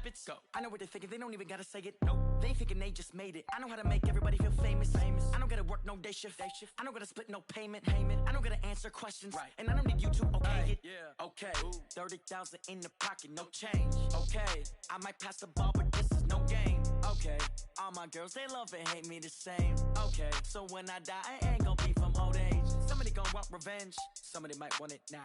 profits. Go. I know what they're thinking, they don't even gotta say it. Nope. They thinking they just made it. I know how to make everybody feel famous. I don't gotta work no day shift. I don't gotta split no payment. I don't gotta answer questions. Right. And I don't need you to okay it. Yeah. Okay. 30,000 in the pocket, no change. Okay. I might pass the ball, but this is no game. Okay. All my girls, they love and hate me the same. Okay. So when I die, I ain't gonna be from old age. Somebody gon' want revenge. Somebody might want it now.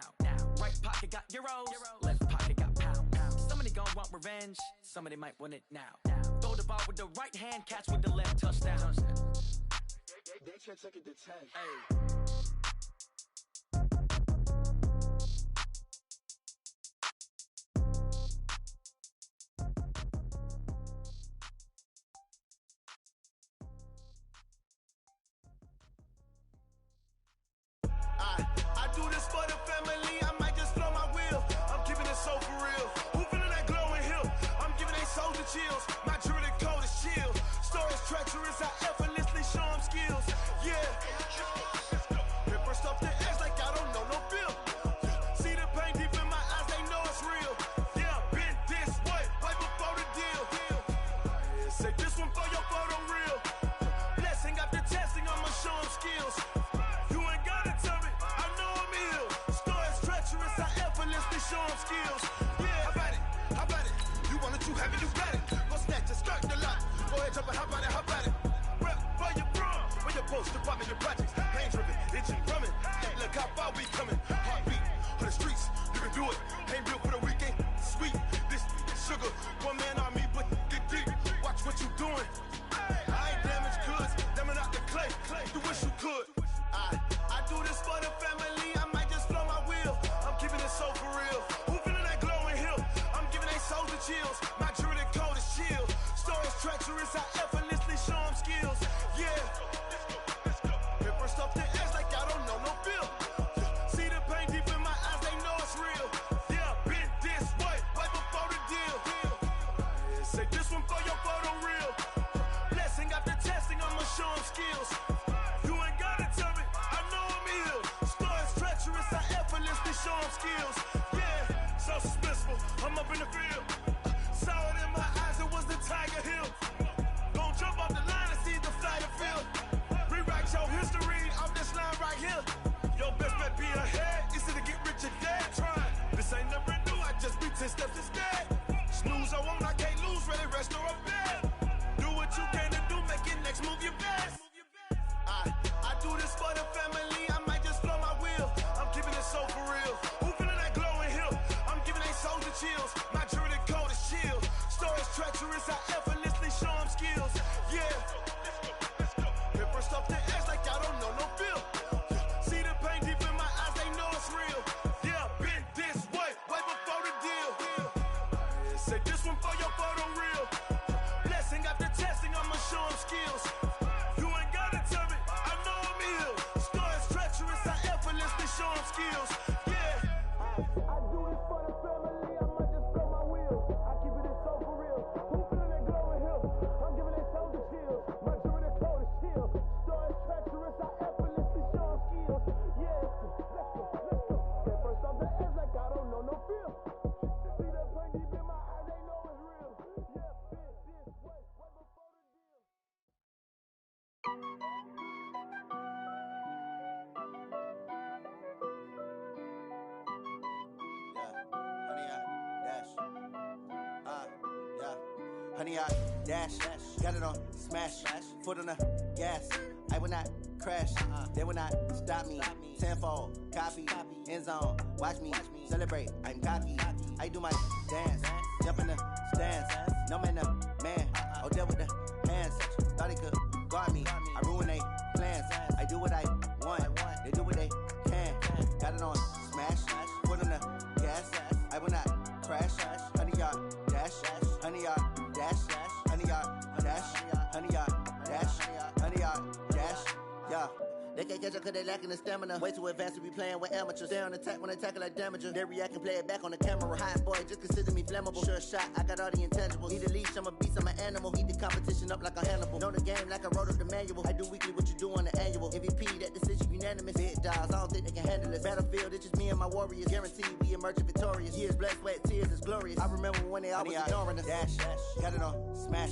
Right pocket got euros. Left pocket got pounds. Somebody gon' want revenge. Somebody might want it now. Throw the ball with the right hand, catch with the left, touchdown. They can't take it to 10. Hey. I do this for the family, I might just blow my wheel. I'm keeping it so for real. Who feeling that glowing hill? I'm giving they soldier chills. My jewelry code is chill. Stories treacherous, I effortlessly show them skills. Yeah. Paper stuff the edge like I don't know no feel. See the pain deep in my eyes, they know it's real. Yeah, been this way, right before the deal. Say this one for your photo real. Blessing after testing, I'ma show them skills. Show them skills. Yeah, how about it? You want it, you have it, you got it. Go snatch it, skirt the lot. Go ahead, jump it, how about it? Rep for your bro, for your post, department, your projects. Pain driven, itching, drumming. Hey, look how far we coming. Heartbeat on the streets, you can do it. Ain't built for the weekend, sweet. This sugar, one man army, but get deep. Watch what you doing. I ain't damaged goods, damning out the clay. You wish you could. I do this for the family, I might just blow my wheel. I'm keeping it so for real. Who feeling that glowing hill? I'm giving they soldier chills. My jewelry code is chill. Stories treacherous, I effortlessly show them skills. Yeah. Paper stuff the edge like I don't know no feel. See the pain deep in my eyes, they know it's real. Yeah, been this way, right before the deal. Say this one for your photo real. Blessing after testing, I'ma show them skills. Show them skills, yeah, so suspenseful. I'm up in the field, saw it in my eyes, it was the Tiger Hill. Gon' jump off the line and see the fly the field. Rewrite your history off this line right here. Your best bet be ahead, easy to get rich or dead. Try, this ain't never new, I just be 10 steps instead. Snooze I won't, I can't lose, ready, rest or a bed. Do what you can to do, make it next move your best. I do this for the family, I might just blow my wheel. I'm keeping it so for real. Who feeling that glowing hill? I'm giving they soldier chills. My jewelry code is chill. Stories treacherous, I effortlessly show them skills. Yeah. Paper stuff the edge like I don't know no feel. See the pain deep in my eyes, they know it's real. Yeah, been this way, right before the deal. Say this one for your photo real. Blessing after testing, I'ma show them skills. Show them skills, yeah. I do this for the family, I might just blow my wheel. I keep it so for real. Who feeling that glowing hill? I'm giving they soldier chills. My jewelry code is chill. Stories treacherous, I effortlessly show them skills. Yeah, let's go. Get first off the edge like I don't know no feel. See that pain deep in my eyes, they know it's real. Yeah, this way, right before the deal. Honey, I dash, got it on smash, foot on the gas. I will not crash, they will not stop me. Tenfold, copy, end zone, watch me celebrate. I'm cocky, I do my dance, jump in the stands. No man, oh, deal with the hands. Thought he could guard me, I ruin they plans. I do what I want, they do what they can. Got it on smash, foot on the gas. I will not crash, honey, y'all dash, honey, y'all dash, honey, y'all dash, honey, y'all dash, honey, y'all dash, yeah. They can't catch up cause they lacking the stamina. Way too advanced to be playing with amateurs. Stay on attack when they tackle like damager. They react and play it back on the camera. Hot boy, just consider me flammable. Sure shot, I got all the intangibles. Need a leash, I'm a beast, I'm an animal. Heat the competition up like a Hannibal. Know the game like I wrote up the manual. I do weekly what you do on the annual. MVP, that decision unanimous. Big dogs, I don't think they can handle it. Battlefield, it's just me and my warriors. Guaranteed we emerging victorious. Years, blood, sweat, tears, is glory. glorious. I remember when they always ignoring us. Dash, got it on, smash,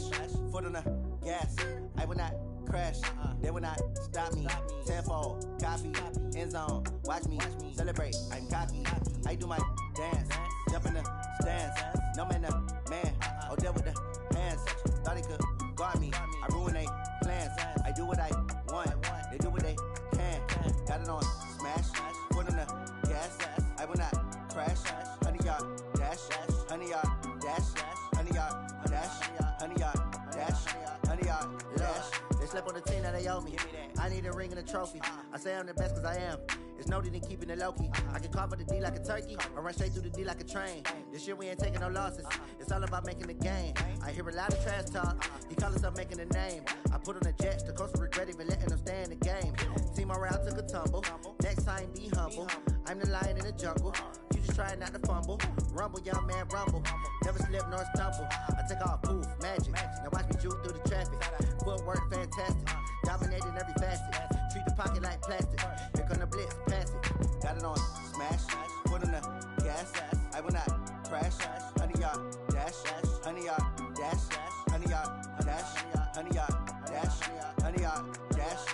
foot on the gas. I will not crash, they will not stop me. Tenfold, copy, end zone, watch me celebrate. I'm cocky, I do my dance, jump in the stands. No man, man, oh there with the hands. Thought he could guard me, I ruin they plans. I do what I want, they do what they can. Got it on, smash, foot on the gas. I will not crash, 100-yard dash, 100-yard dash, 100-yard dash, 100-yard dash, 100-yard dash. They slept on the team that they owe me. I need a ring and a trophy. I say I'm the best cause I am. It's noted in keeping it low-key. I can carve up the D like a turkey or run straight through the D like a train. This year we ain't taking no losses. It's all about making the game. I hear a lot of trash talk. He call himself making a name. I put on the Jets. The coach will regret even letting them stay in the game. Team morale took a tumble. Next time be humble. I'm the lion in the jungle. You just try not to fumble. Rumble, young man, rumble. Never slip nor stumble. I take off, poof, magic. Now watch me juke through the traffic. Footwork fantastic. Dominating every facet. Treat the pocket like plastic. Here come the blitz, pass it. Got it on, smash. Foot on the gas. I will not crash. 100-yard dash. 100-yard dash. 100-yard dash. 100-yard dash. 100-yard dash.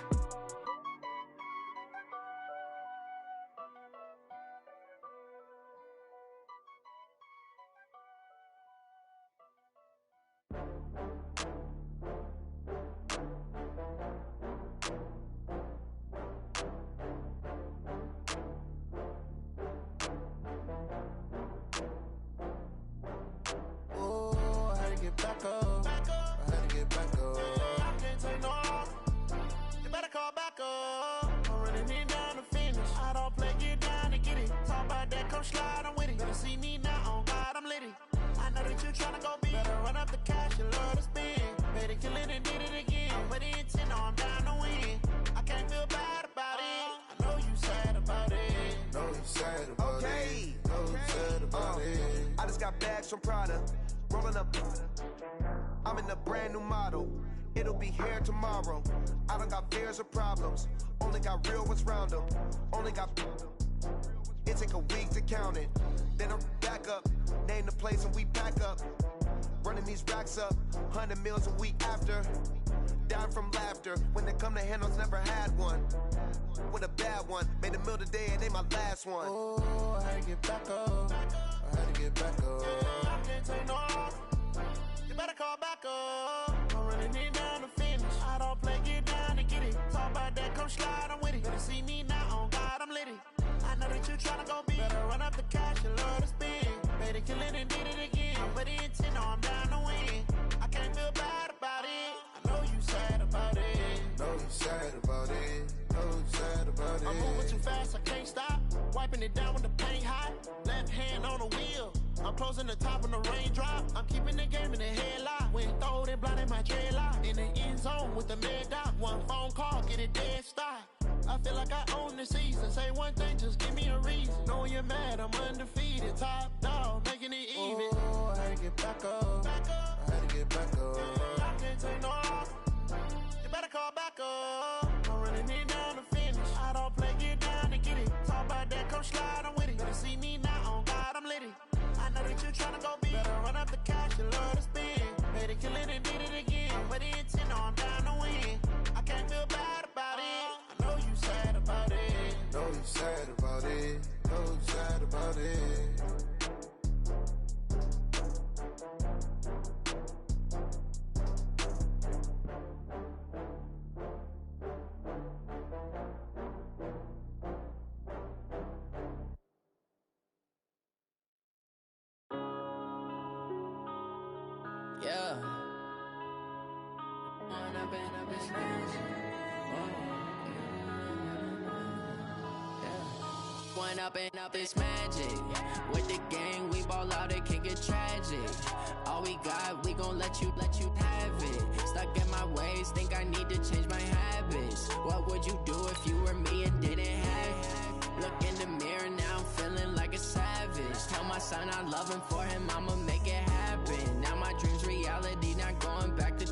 Back up. I had to get back up. I can't take no off. You better call back up. I'm running it down to finish. I don't play, get down to get it. Talk about that, come slide, I'm with it. Better see me now, on God, I'm litty. I know that you tryna go big. Better run up the cash, you love to spend. Better kill it and did it again. But the intent, no, I'm down to win. I can't feel bad about it. I know you sad about it. Know you sad about it. Know you sad about it. I just got bags from Prada. Rolling up, I'm in a brand new model. It'll be here tomorrow. I don't got fears or problems. Only got real ones round them. Only got. It take a week to count it. Then I'm back up. Name the place and we pack up. Running these racks up. 100 meals a week after. Down from laughter. When they come to handles, never had one. With a bad one. Made a meal today and they my last one. Oh, I had to get back up. I had to get back up. I can't take no off. You better call back up. I'm running it down to finish. I don't play, get down to get it. Talk about that, come slide, I'm with it. Better see me now, on God, I'm litty. I know that you tryna go big. Better run up the cash, you love to spend. Better kill it and did it again. But the intent, no, I'm down to win. I can't feel bad about it. I know you sad about it. Know you sad about it. Know you sad about it. I'm moving too fast, I can't stop. Wiping it down when the paint hot. Left hand on the wheel. I'm closing the top when the raindrop. I'm keeping the game in the headlock. When throwed and blinded my dreadlock. In the end zone with the mad dot. One phone call, get it dead stop. I feel like I own the season. Say one thing, just give me a reason. Knowing you're mad, I'm undefeated. Top dog, making it even. Oh, I had to get back up. I had to get back up. I can't take no off. You better call back up. I'm running it down to finish. I don't play, get down to get it. Talk about that, come slide, I'm with it. Better see me now, on God, I'm litty. I know that you tryna go big. Better run up the cash, you love to spend. Better kill it and did it again. But the intent, no, I'm down to win. I can't feel bad about it. I know you sad about it. Know you sad about it. Know you sad about it. Yeah. One up and up, it's magic. With the gang, we ball out, it can get tragic. All we got, we gon' let you have it. Stuck in my ways, think I need to change my habits. What would you do if you were me and didn't have it? Look in the mirror, now I'm feeling like a savage. Tell my son I love him, for him I'ma make it happen. Now my dream's reality, not going back to.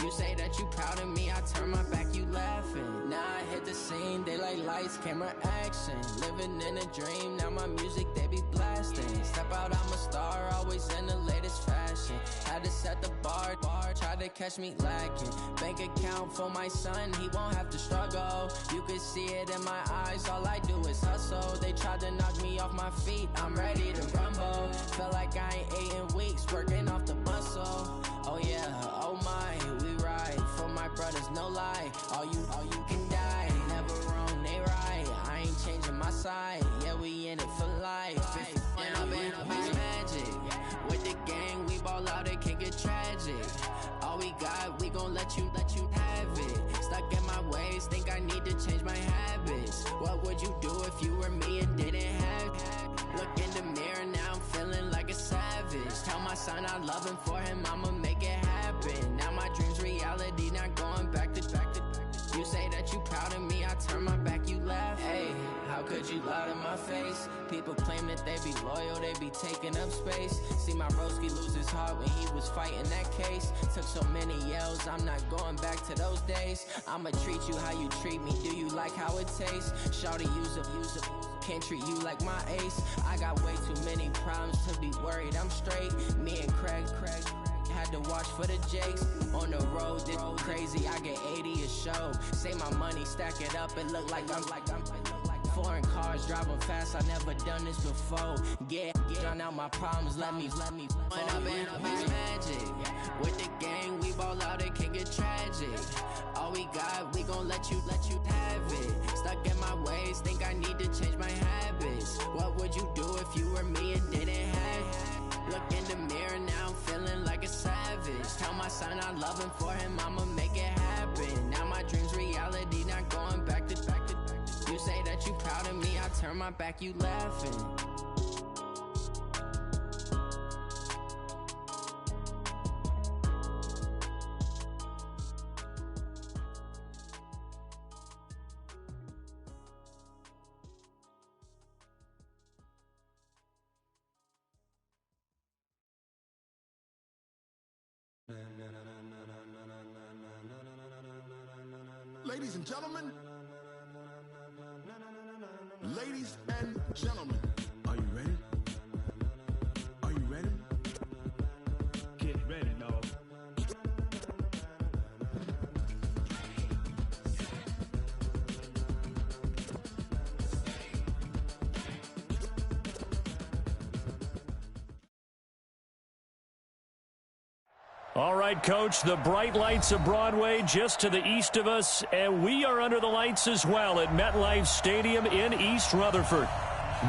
You say that you proud of me, I turn my back, you laughing. Now I hit the scene, they like lights lights, camera action. Living in a dream, now my music they be blasting. Step out, I'm a star, always in the latest fashion. Had to set the bar, try to catch me lacking. Bank account for my son, he won't have to struggle. You can see it in my eyes, all I do is hustle. They tried to knock me off my feet, I'm ready to rumble. Feel like I ain't ate in weeks, working off the muscle. Oh yeah, oh my, we ride for my brothers, no lie. All you can die, never wrong, they right. I ain't changing my side, yeah, we in it for life. And I've been magic. With the gang, we ball out, it can get tragic. All we got, we gon' let you have it. Stuck in my ways, think I need to change my habits. What would you do if you were me and didn't have it? Look in the mirror, now I'm feeling like a savage. Tell my son I love him, for him I'ma make it happen. Now my dream's reality, not going back to. You say that you proud of me, I turn my back, you laugh. Hey, how could you lie to my face? People claim that they be loyal, they be taking up space. See my broski lose his heart when he was fighting that case. Took so many yells, I'm not going back to those days. I'ma treat you how you treat me, do you like how it tastes? Shawty, use a can't treat you like my ace. I got way too many problems to be worried, I'm straight. Me and Craig had to watch for the Jakes. On the road, this crazy, I get 80 a show. Say my money, stack it up, it look like I'm foreign cars, driving fast, I never done this before. Drown out my problems, let me When I've been magic. With the gang, we ball out, it can get tragic. All we got, we gon' let you have it. Stuck in my ways, think I need to change my habits. What would you do if you were me and didn't have it? Look in the mirror, now I'm feeling like a savage. Tell my son I love him, for him I'ma make it happen. Now my dream's reality, not going back to. You say that you proud of me, I turn my back, you laughing. Ladies and gentlemen, are you ready? Are you ready? Get ready, dog. All right, Coach, the bright lights of Broadway just to the east of us, and we are under the lights as well at MetLife Stadium in East Rutherford.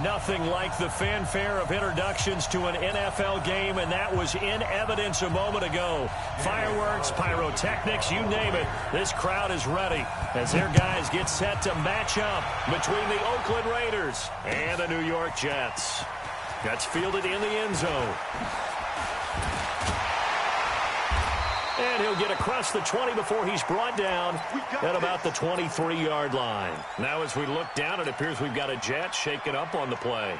Nothing like the fanfare of introductions to an NFL game, and that was in evidence a moment ago. Fireworks, pyrotechnics, you name it. This crowd is ready as their guys get set to match up between the Oakland Raiders and the New York Jets. That's fielded in the end zone. And he'll get across the 20 before he's brought down at about the 23-yard line. Now as we look down, it appears we've got a Jet shaken up on the play.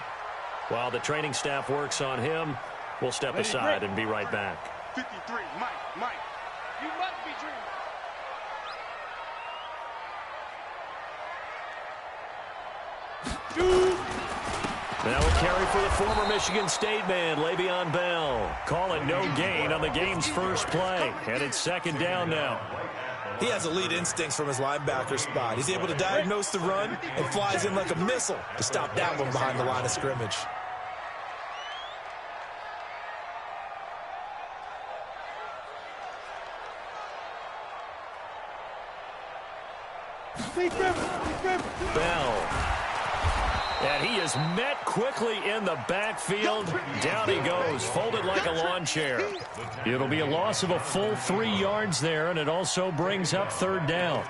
While the training staff works on him, we'll step aside and be right back. 53, Mike. You must be dreaming. Now a carry for the former Michigan State man, Le'Veon Bell. Call it no gain on the game's first play. And it's second down now. He has elite instincts from his linebacker spot. He's able to diagnose the run and flies in like a missile to stop that one behind the line of scrimmage. Bell. And he is met quickly in the backfield. Down he goes, folded like a lawn chair. It'll be a loss of a full 3 yards there, and it also brings up third down.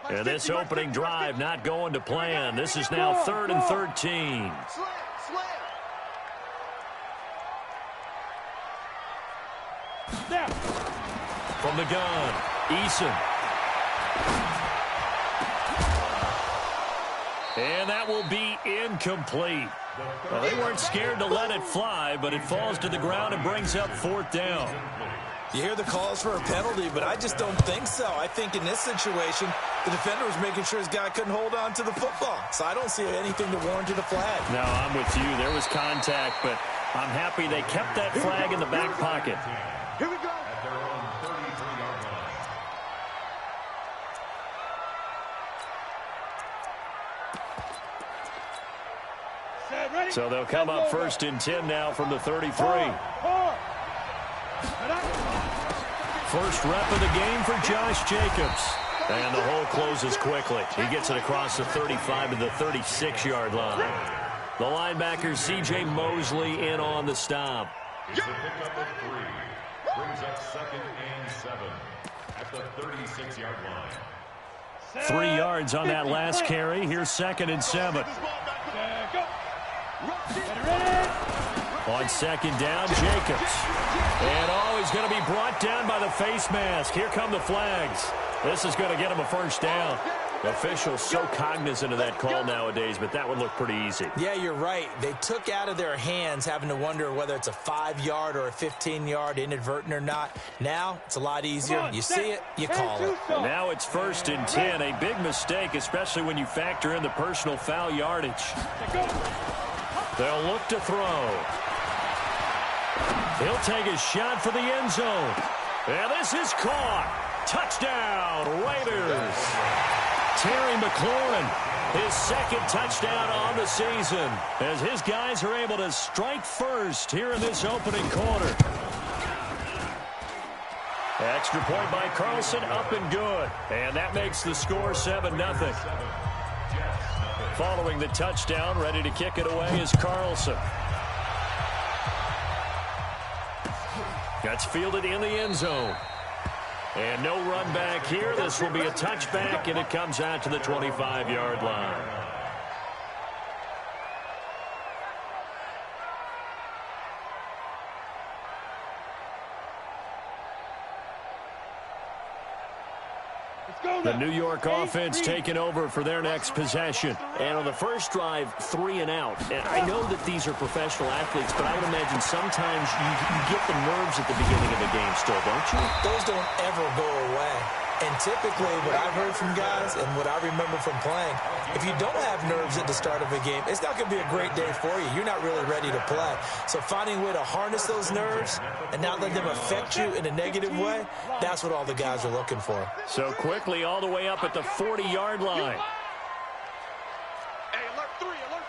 And this opening drive not going to plan. This is now 3rd and 13. From the gun, Eason. And that will be incomplete. Well, they weren't scared to let it fly, but it falls to the ground and brings up 4th down. You hear the calls for a penalty, but I just don't think so. I think in this situation, the defender was making sure his guy couldn't hold on to the football. So I don't see anything to warrant a flag. No, I'm with you. There was contact, but I'm happy they kept that flag in the back pocket. Here we go. So they'll come up 1st and 10 now from the 33. First rep of the game for Josh Jacobs. And the hole closes quickly. He gets it across the 35 to the 36-yard line. The linebacker, C.J. Mosley, in on the stop. It's a pickup of 3. Brings up 2nd and 7 at the 36-yard line. 3 yards on that last carry. Here's 2nd and 7. On 2nd down, Jacobs. And he's going to be brought down by the face mask. Here come the flags. This is going to get him a 1st down. Officials so cognizant of that call nowadays, but that would look pretty easy. Yeah, you're right. They took out of their hands having to wonder whether it's a 5-yard or a 15-yard, inadvertent or not. Now, it's a lot easier. You see it, you call it. And now it's 1st and 10. A big mistake, especially when you factor in the personal foul yardage. They'll look to throw. He'll take a shot for the end zone. And this is caught. Touchdown, Raiders. Terry McLaurin, his 2nd touchdown on the season, as his guys are able to strike first here in this opening quarter. Extra point by Carlson, up and good. And that makes the score 7-0. Following the touchdown, ready to kick it away is Carlson. That's fielded in the end zone. And no run back here. This will be a touchback, and it comes out to the 25-yard line. The New York offense taking over for their next possession. And on the first drive, 3 and out. And I know that these are professional athletes, but I would imagine sometimes you get the nerves at the beginning of a game still, don't you? Those don't ever go away. And typically, what I've heard from guys and what I remember from playing, if you don't have nerves at the start of a game, it's not going to be a great day for you. You're not really ready to play. So finding a way to harness those nerves and not let them affect you in a negative way, that's what all the guys are looking for. So quickly all the way up at the 40-yard line. Hey, alert 3, alert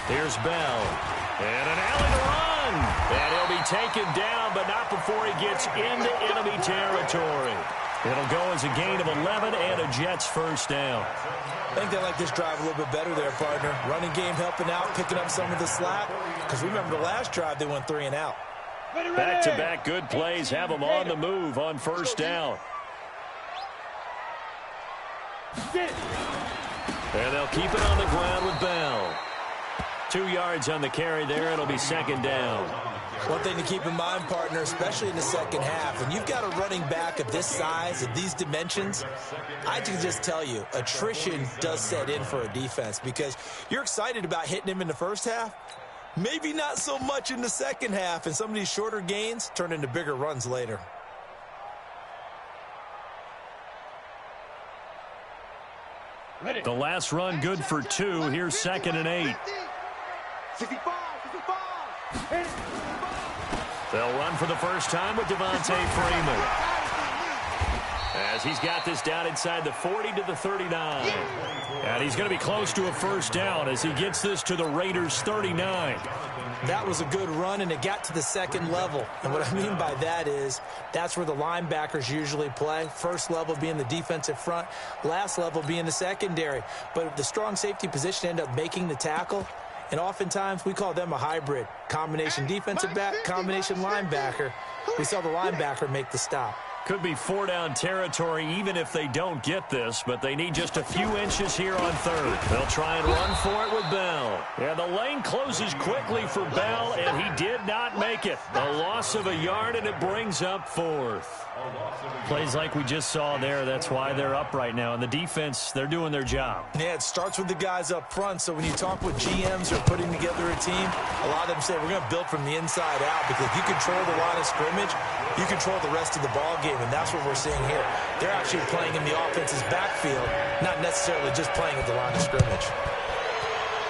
3. Here's Bell. And an alley to run. And he'll be taken down, but not before he gets into enemy territory. It'll go as a gain of 11 and a Jets 1st down. I think they like this drive a little bit better there, partner. Running game helping out, picking up some of the slack. Because remember the last drive, they went 3 and out. Back-to-back good plays have them on the move on 1st down. And they'll keep it on the ground with Bell. 2 yards on the carry there. It'll be 2nd down. One thing to keep in mind, partner, especially in the second half, when you've got a running back of this size, of these dimensions, I can just tell you, attrition does set in for a defense because you're excited about hitting him in the first half. Maybe not so much in the second half, and some of these shorter gains turn into bigger runs later. The last run good for 2. Here's 2nd and 8. 65. They'll run for the first time with Devontae Freeman. As he's got this down inside the 40 to the 39. And he's going to be close to a 1st down as he gets this to the Raiders' 39. That was a good run, and it got to the 2nd level. And what I mean by that is that's where the linebackers usually play. First level being the defensive front, last level being the secondary. But the strong safety position ended up making the tackle. And oftentimes we call them a hybrid. Combination defensive back, combination linebacker. We saw the linebacker make the stop. Could be 4-down territory even if they don't get this, but they need just a few inches here on third. They'll try and run for it with Bell. Yeah, the lane closes quickly for Bell, and he did not make it. A loss of a yard, and it brings up fourth. Plays like we just saw there. That's why they're up right now. And the defense, they're doing their job. Yeah, it starts with the guys up front. So when you talk with GMs who are putting together a team, a lot of them say we're going to build from the inside out because if you control the line of scrimmage, you control the rest of the ball game, and that's what we're seeing here. They're actually playing in the offense's backfield, not necessarily just playing at the line of scrimmage.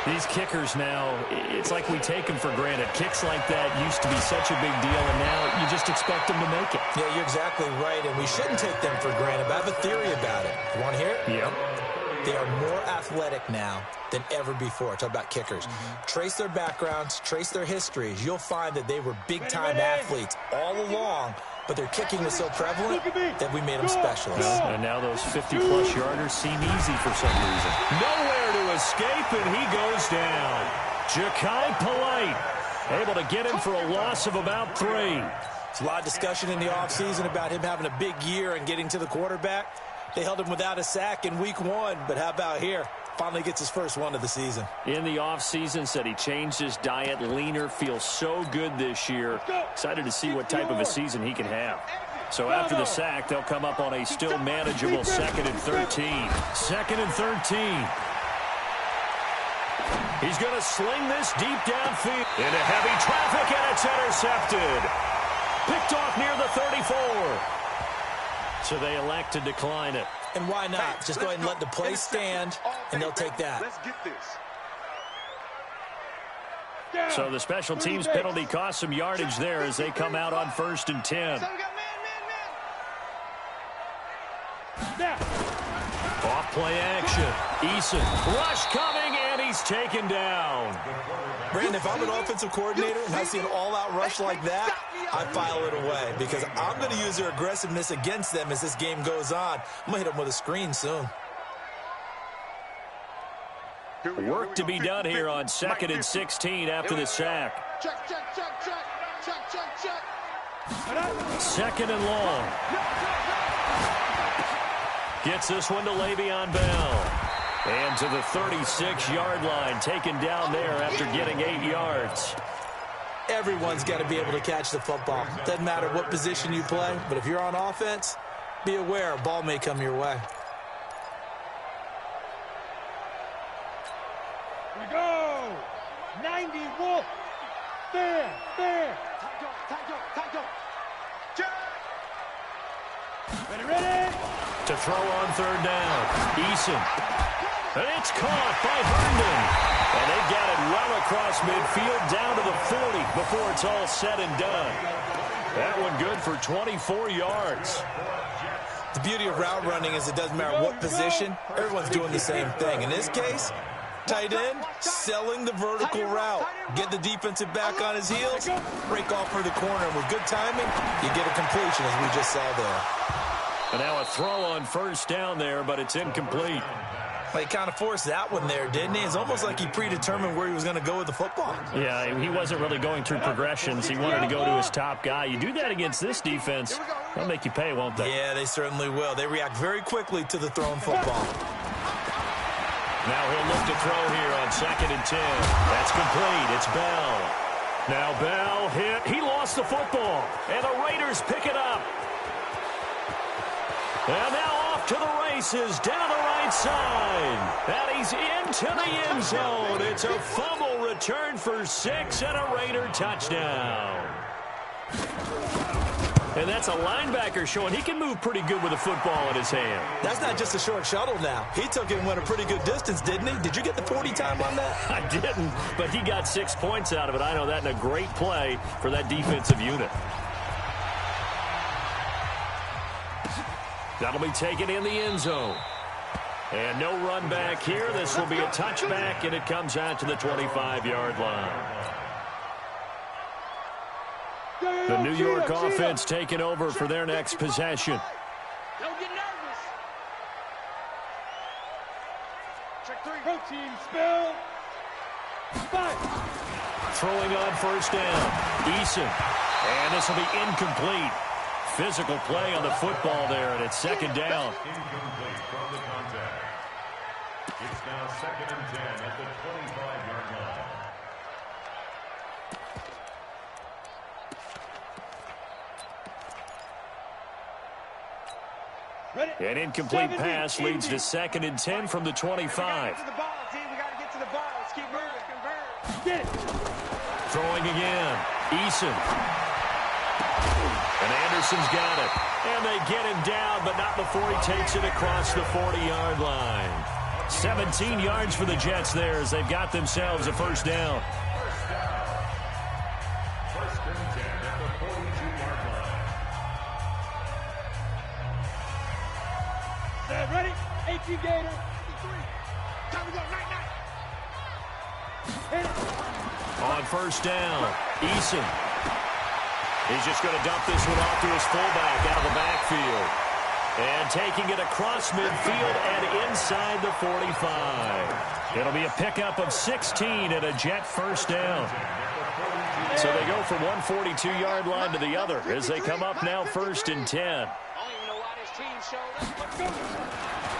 These kickers now, it's like we take them for granted. Kicks like that used to be such a big deal, and now you just expect them to make it. Yeah, you're exactly right, and we shouldn't take them for granted, but I have a theory about it. You want to hear it? Yep. They are more athletic now than ever before. Talk about kickers. Trace their backgrounds, trace their histories. You'll find that they were big-time athletes all along, but their kicking was so prevalent that we made them specialists. And now those 50-plus yarders seem easy for some reason. Nowhere to escape, and he goes down. Ja'Kai Polite able to get him for a loss of about 3. There's a lot of discussion in the offseason about him having a big year and getting to the quarterback. They held him without a sack in week 1, but how about here? Finally gets his first one of the season. In the offseason, said he changed his diet, leaner, feels so good this year. Excited to see what type of a season he can have. So after the sack, they'll come up on a still manageable 2nd and 13. 2nd and 13. He's going to sling this deep downfield into heavy traffic, and it's intercepted. Picked off near the 34. So they elect to decline it. And why not? Just go ahead and let the play stand, and they'll take that. Let's get this. So the special teams penalty cost some yardage there as they come out on 1st and 10. Off play action. Eason. Rush coming, and he's taken down. Brandon, if I'm an offensive coordinator and I see an all-out rush like that, I file it away because I'm going to use their aggressiveness against them as this game goes on. I'm going to hit them with a screen soon. Work to be done here on 2nd and 16 after the sack. Check. 2nd and long. Gets this one to Le'Veon Bell. And to the 36-yard line, taken down there after getting 8 yards. Everyone's got to be able to catch the football. Doesn't matter what position you play, but if you're on offense, be aware a ball may come your way. We go. 90 Wolf. Fair. Tackle. Ready. To throw on 3rd down. Eason. And it's caught by Herndon. And they've got it well across midfield down to the 40 before it's all said and done. That one good for 24 yards. The beauty of route running is it doesn't matter what position. Everyone's doing the same thing. In this case, tight end, selling the vertical route. Get the defensive back on his heels, break off for the corner. And with good timing, you get a completion as we just saw there. And now a throw on 1st down there, but it's incomplete. Well, he kind of forced that one there, didn't he? It's almost like he predetermined where he was going to go with the football. Yeah, he wasn't really going through progressions. He wanted to go to his top guy. You do that against this defense, they'll make you pay, won't they? Yeah, they certainly will. They react very quickly to the thrown football. Now he'll look to throw here on 2nd and 10. That's complete. It's Bell. Now Bell hit. He lost the football. And the Raiders pick it up. And now off to the races, down the right side. And he's into the end zone. It's a fumble return for 6 and a Raider touchdown. And that's a linebacker showing he can move pretty good with a football in his hand. That's not just a short shuttle now. He took it and went a pretty good distance, didn't he? Did you get the 40 time on that? I didn't, but he got 6 points out of it. I know that, and a great play for that defensive unit. That'll be taken in the end zone. And no run back here. This will be a touchback, and it comes out to the 25-yard line. The New York offense taking over for their next possession. Don't get nervous. Check 3. Protein spill. 5. Throwing on 1st down. Eason. And this will be incomplete. Physical play on the football there, and it's second down. Incomplete from the contact. It's now 2nd and 10 at the 25-yard line. An incomplete pass leads to 2nd and 10 from the 25. Throwing again. Eason. And Anderson's got it. And they get him down, but not before he takes it across the 40-yard line. 17 yards for the Jets there as they've got themselves a first down. First and 10 at the 42-yard line. Ready? 18 Gator. 53. Time to go. Night. Hit it. On first down, Eason. He's just going to dump this one off to his fullback out of the backfield. And taking it across midfield and inside the 45. It'll be a pickup of 16 and a Jet first down. So they go from one 42-yard line to the other as they come up now 1st and 10.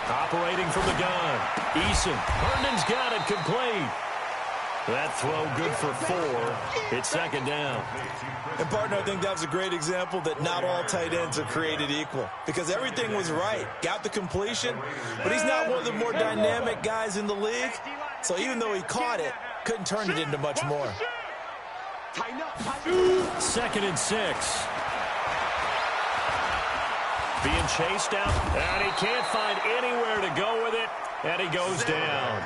Operating from the gun. Eason. Herndon's got it complete. That throw good for 4. It's second down. And, partner, I think that was a great example that not all tight ends are created equal because everything was right. Got the completion, but he's not one of the more dynamic guys in the league. So even though he caught it, couldn't turn it into much more. 2nd and 6. Being chased out, and he can't find anywhere to go with it, and he goes down.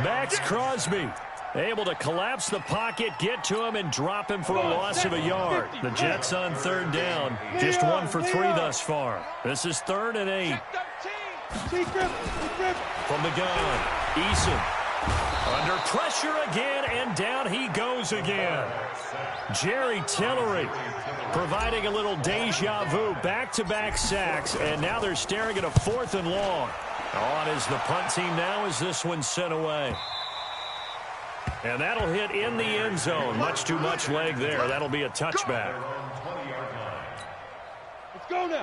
Max Crosby able to collapse the pocket, get to him, and drop him for a loss of a yard. The Jets on 3rd down, just 1 for 3 thus far. This is 3rd and 8. From the gun, Eason. Under pressure again, and down he goes again. Jerry Tillery providing a little deja vu, back-to-back sacks, and now they're staring at a 4th and long. On is the punt team now as this one's sent away. And that'll hit in the end zone. Much too much leg there. That'll be a touchback.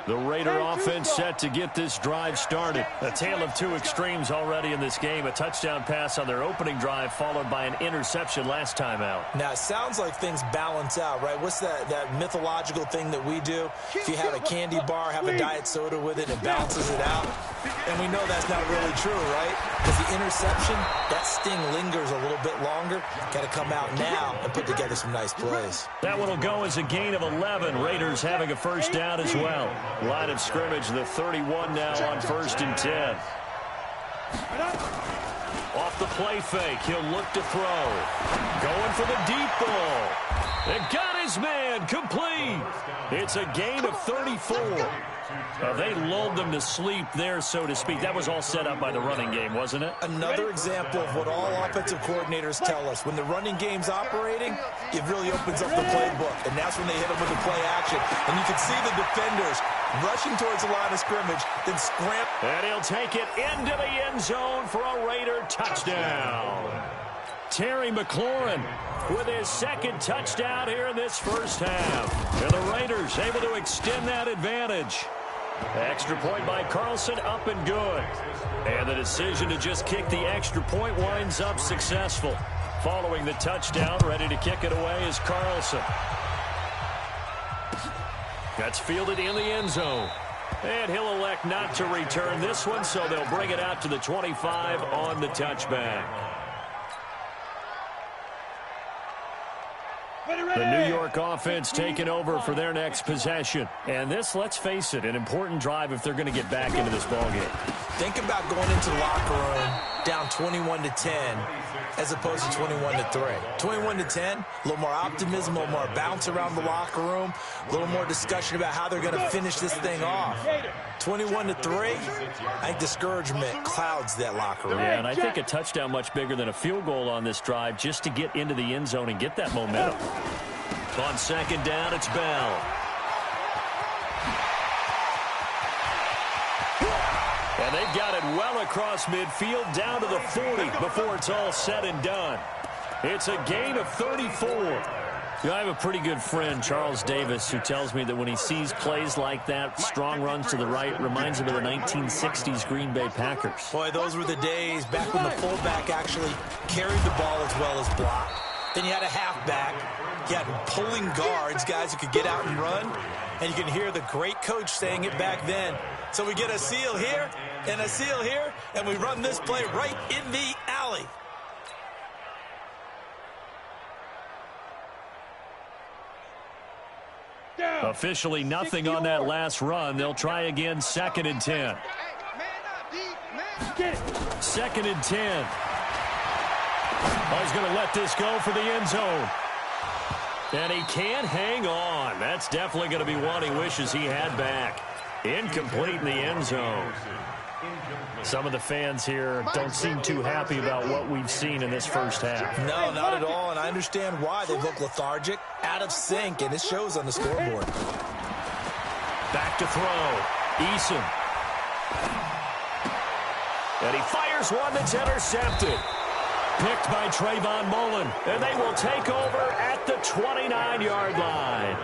The Raider offense set to get this drive started. A tale of two extremes already in this game. A touchdown pass on their opening drive followed by an interception last time out. Now, it sounds like things balance out, right? What's that mythological thing that we do? If you have a candy bar, have a diet soda with it, it balances it out. And we know that's not really true, right? Because the interception, that sting lingers a little bit longer. Got to come out now and put together some nice plays. That one will go as a gain of 11. Raiders having a first down as well. Line of scrimmage, the 31 now on 1st and 10. Off the play fake, he'll look to throw. Going for the deep ball. And got his man, complete. It's a gain of 34. They lulled them to sleep there, so to speak. That was all set up by the running game, wasn't it? Another example of what all offensive coordinators tell us. When the running game's operating, it really opens up the playbook. And that's when they hit them with the play action. And you can see the defenders rushing towards the line of scrimmage, then scramble. And he'll take it into the end zone for a Raider touchdown. Terry McLaurin with his second touchdown here in this first half. And the Raiders able to extend that advantage. Extra point by Carlson, up and good. And the decision to just kick the extra point winds up successful. Following the touchdown, ready to kick it away is Carlson. That's fielded in the end zone. And he'll elect not to return this one, so they'll bring it out to the 25 on the touchback. The New York offense taking over for their next possession. And this, let's face it, an important drive if they're going to get back into this ballgame. Think about going into the locker room down 21-10 as opposed to 21-3. 21-10, a little more optimism, a little more bounce around the locker room, a little more discussion about how they're going to finish this thing off. 21-3, I think discouragement clouds that locker room. Yeah, and I think a touchdown much bigger than a field goal on this drive just to get into the end zone and get that momentum. On second down, it's Bell. And they've got it well across midfield down to the 40 before it's all said and done. It's a gain of 34. You know, I have a pretty good friend, Charles Davis, who tells me that when he sees plays like that, strong runs to the right, reminds him of the 1960s Green Bay Packers. Boy, those were the days back when the fullback actually carried the ball as well as blocked. Then you had a halfback. You had pulling guards, guys who could get out and run. And you can hear the great coach saying it back then. So we get a seal here and a seal here, and we run this play right in the alley. Officially nothing on that last run. They'll try again, 2nd and 10. 2nd and 10. Oh, he's going to let this go for the end zone. And he can't hang on. That's definitely going to be one he wishes he had back. Incomplete in the end zone. Some of the fans here don't seem too happy about what we've seen in this first half. No, not at all, and I understand why. They look lethargic, out of sync, and it shows on the scoreboard. Back to throw. Eason. And he fires one that's intercepted. Picked by Trayvon Mullen, and they will take over at the 29-yard line.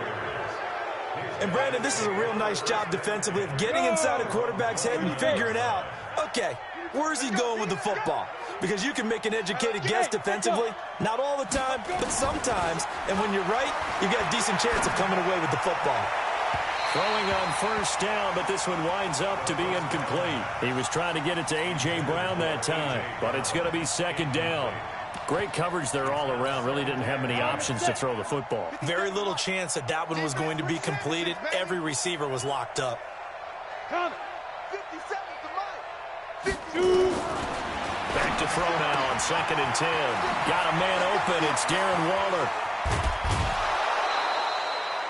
And, Brandon, this is a real nice job defensively of getting inside a quarterback's head and figuring out, okay, where's he going with the football? Because you can make an educated guess defensively, not all the time, but sometimes. And when you're right, you've got a decent chance of coming away with the football. Throwing on first down, but this one winds up to be incomplete. He was trying to get it to A.J. Brown that time, but it's going to be 2nd down. Great coverage there all around. Really didn't have many options to throw the football. Very little chance that that one was going to be completed. Every receiver was locked up. Back to throw now on 2nd and 10. Got a man open. It's Darren Waller.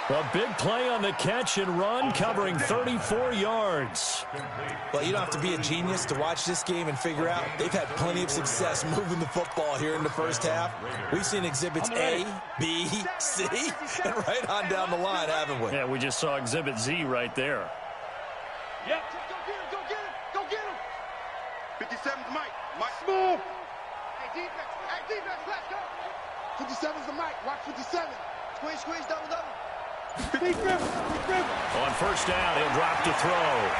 A big play on the catch and run, covering 34 yards. Well, you don't have to be a genius to watch this game and figure out they've had plenty of success moving the football here in the first half. We've seen exhibits A, B, C, and right on down the line, haven't we? Yeah, we just saw exhibit Z right there. Yep. Go get him. Go get him. 57's Mike. Mike. Smooth. Hey, defense, let's go. 57's the Mike. Watch 57. Squeeze, double. Big grip. On first down, he'll drop to throw.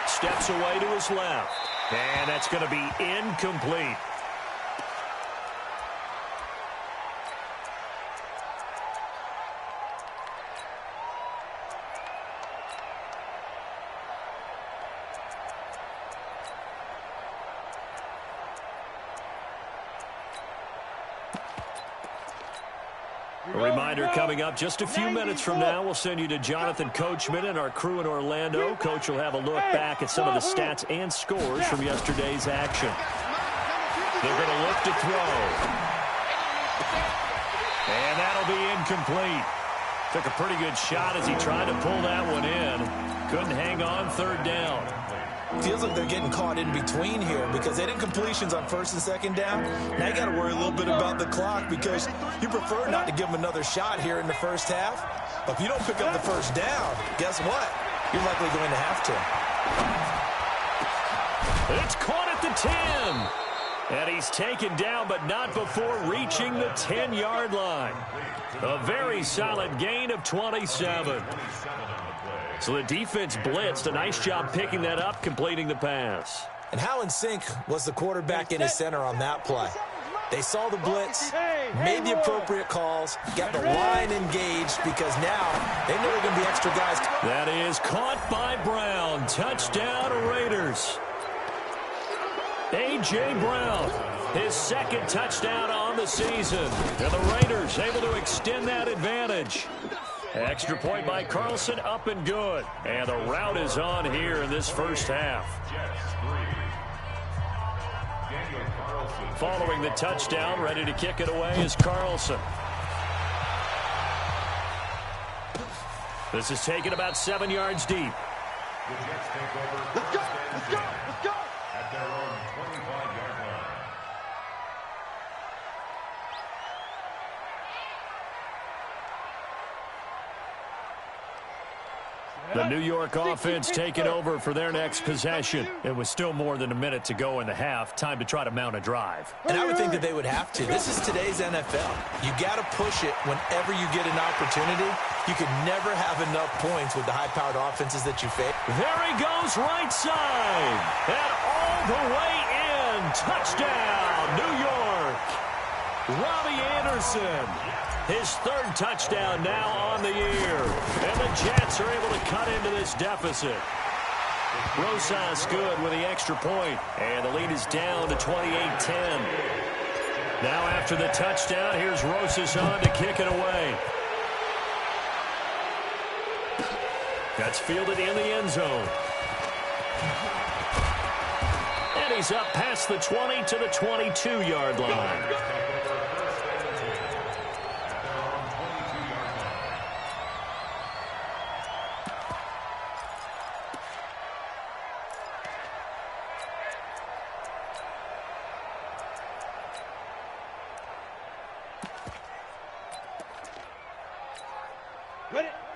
Steps away to his left. And that's going to be incomplete. A reminder coming up just a few minutes from now, we'll send you to Jonathan Coachman and our crew in Orlando. Coach will have a look back at some of the stats and scores from yesterday's action. They're going to look to throw. And that'll be incomplete. Took a pretty good shot as he tried to pull that one in. Couldn't hang on, 3rd down. Feels like they're getting caught in between here because they did completions on 1st and 2nd down. Now you got to worry a little bit about the clock because you prefer not to give them another shot here in the first half. But if you don't pick up the first down, guess what? You're likely going to have to. It's caught at the 10. And he's taken down, but not before reaching the 10-yard line. A very solid gain of 27. So the defense blitzed. A nice job picking that up, completing the pass. And how in sync was the quarterback in his center on that play? They saw the blitz, made the appropriate calls, got the line engaged because now they know there are going to be extra guys. That is caught by Brown. Touchdown, Raiders. A.J. Brown, his 2nd touchdown on the season. And the Raiders able to extend that advantage. Extra point by Carlson, up and good. And the route is on here in this first half. Following the touchdown, ready to kick it away is Carlson. This is taken about 7 yards deep. Let's go. At their own 25-yard line. The The New York offense taking over for their next possession. It was still more than a minute to go in the half. Time to try to mount a drive. And I would think that they would have to. This is today's NFL. You got to push it whenever you get an opportunity. You can never have enough points with the high-powered offenses that you face. There he goes, right side. And all the way in. Touchdown, New York. Robbie Anderson. His third touchdown now on the year. And the Jets are able to cut into this deficit. Rosas good with the extra point. And the lead is down to 28-10. Now after the touchdown, here's Rosas on to kick it away. That's fielded in the end zone. And he's up past the 20 to the 22-yard line.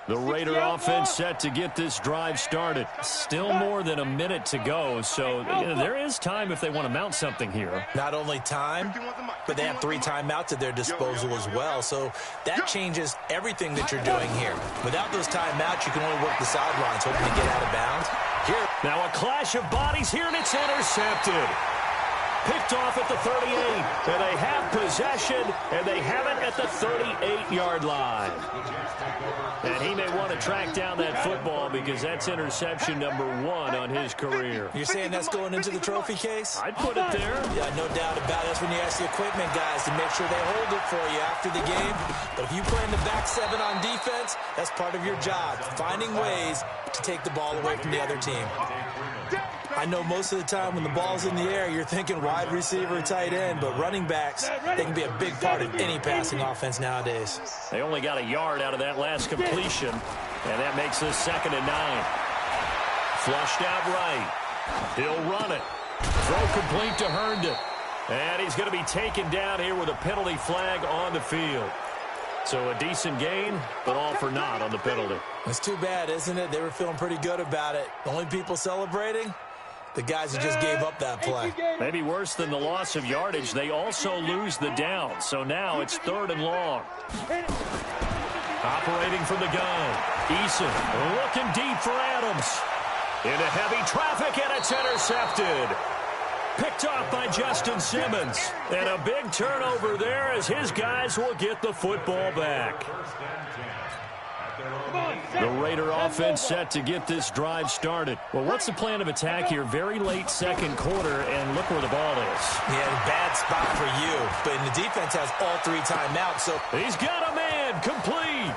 The Raider offense set to get this drive started. Still more than a minute to go, so there is time if they want to mount something here. Not only time, but they have 3 timeouts at their disposal as well, so that changes everything that you're doing here. Without those timeouts, you can only work the sidelines, hoping to get out of bounds. Here. Now a clash of bodies here, and it's intercepted. Picked off at the 38, and they have possession, and they have it at the 38-yard line. And he may want to track down that football because that's interception number 1 on his career. You're saying that's going into the trophy case? I'd put it there. Yeah, no doubt about it. That's when you ask the equipment guys to make sure they hold it for you after the game. But if you play in the back 7 on defense, that's part of your job, finding ways to take the ball away from the other team. I know most of the time when the ball's in the air, you're thinking wide receiver, tight end, but running backs, they can be a big part of any passing offense nowadays. They only got a yard out of that last completion, and that makes this 2nd and 9. Flushed out right. He'll run it. Throw complete to Herndon. And he's going to be taken down here with a penalty flag on the field. So a decent gain, but all for naught on the penalty. It's too bad, isn't it? They were feeling pretty good about it. The only people celebrating? The guys who just gave up that play. Maybe worse than the loss of yardage, they also lose the down. So now it's 3rd and long. Operating from the gun. Eason looking deep for Adams. Into heavy traffic, and it's intercepted. Picked off by Justin Simmons. And a big turnover there as his guys will get the football back. The Raider offense set to get this drive started. Well, what's the plan of attack here? Very late 2nd quarter, and look where the ball is. Yeah, bad spot for you. But the defense has all 3 timeouts, so... He's got a man, complete.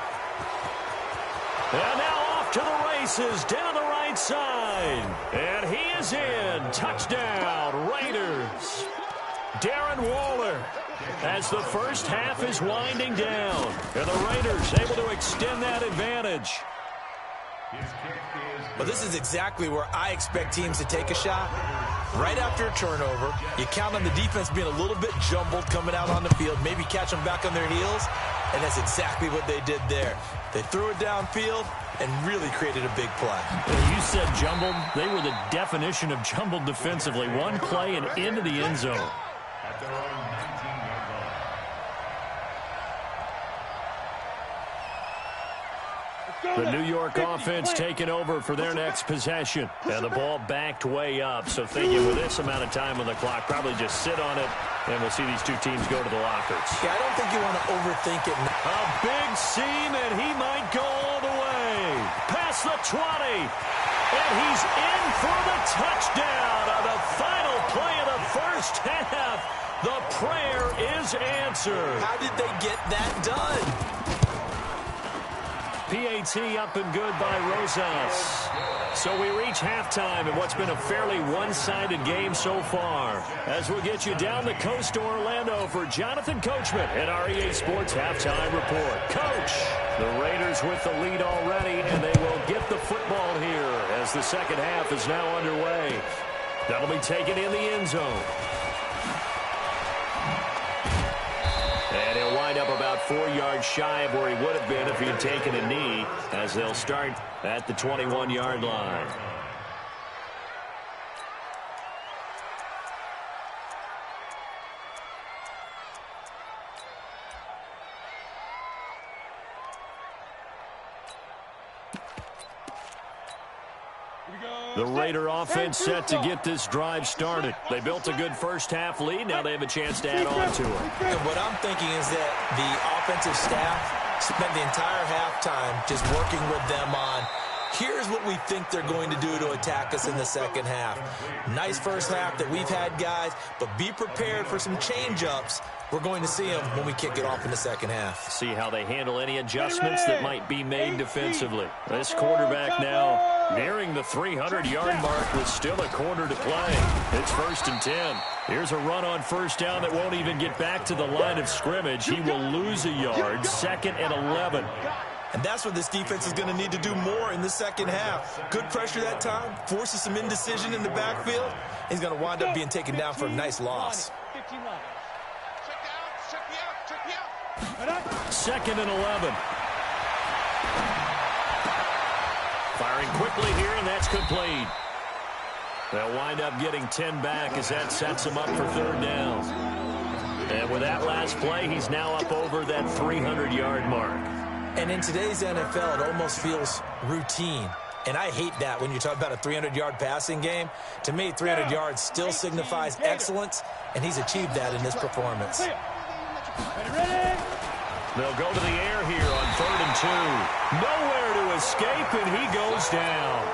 And now off to the races, down the right side. And he is in. Touchdown, Raiders. Darren Waller. As the first half is winding down. And the Raiders able to extend that advantage. Well, this is exactly where I expect teams to take a shot. Right after a turnover, you count on the defense being a little bit jumbled coming out on the field, maybe catch them back on their heels, and that's exactly what they did there. They threw it downfield and really created a big play. You said jumbled. They were the definition of jumbled defensively. One play and into the end zone. The New York offense taking over for their next possession. And the ball backed way up. So thinking with this amount of time on the clock, probably just sit on it, and we'll see these 2 teams go to the lockers. Yeah, I don't think you want to overthink it. A big seam, and he might go all the way. Past the 20. And he's in for the touchdown on the final play of the first half. The prayer is answered. How did they get that done? PAT up and good by Rosas. So we reach halftime in what's been a fairly one-sided game so far. As we'll get you down the coast to Orlando for Jonathan Coachman at our EA Sports Halftime Report. Coach, the Raiders with the lead already, and they will get the football here as the second half is now underway. That'll be taken in the end zone. And he'll wind up about 4 yards shy of where he would have been if he had taken a knee, as they'll start at the 21-yard line. The Raider offense set to get this drive started. They built a good first-half lead. Now they have a chance to add on to it. And what I'm thinking is that the offensive staff spent the entire halftime just working with them on, here's what we think they're going to do to attack us in the second half. Nice first half that we've had, guys, but be prepared for some change-ups. We're going to see them when we kick it off in the second half. See how they handle any adjustments that might be made defensively. This quarterback now nearing the 300-yard mark with still a quarter to play. It's 1st and 10. Here's a run on first down that won't even get back to the line of scrimmage. He will lose a yard. 2nd and 11. And that's what this defense is going to need to do more in the second half. Good pressure that time, forces some indecision in the backfield. He's going to wind up being taken down for a nice loss. 2nd and 11. Firing quickly here, and that's complete. They'll wind up getting 10 back as that sets them up for 3rd down. And with that last play, he's now up over that 300-yard mark. And in today's NFL, it almost feels routine. And I hate that when you talk about a 300-yard passing game. To me, 300 yards still signifies excellence, and he's achieved that in this performance. They'll go to the air here on 3rd and 2. Nowhere to escape, and he goes down.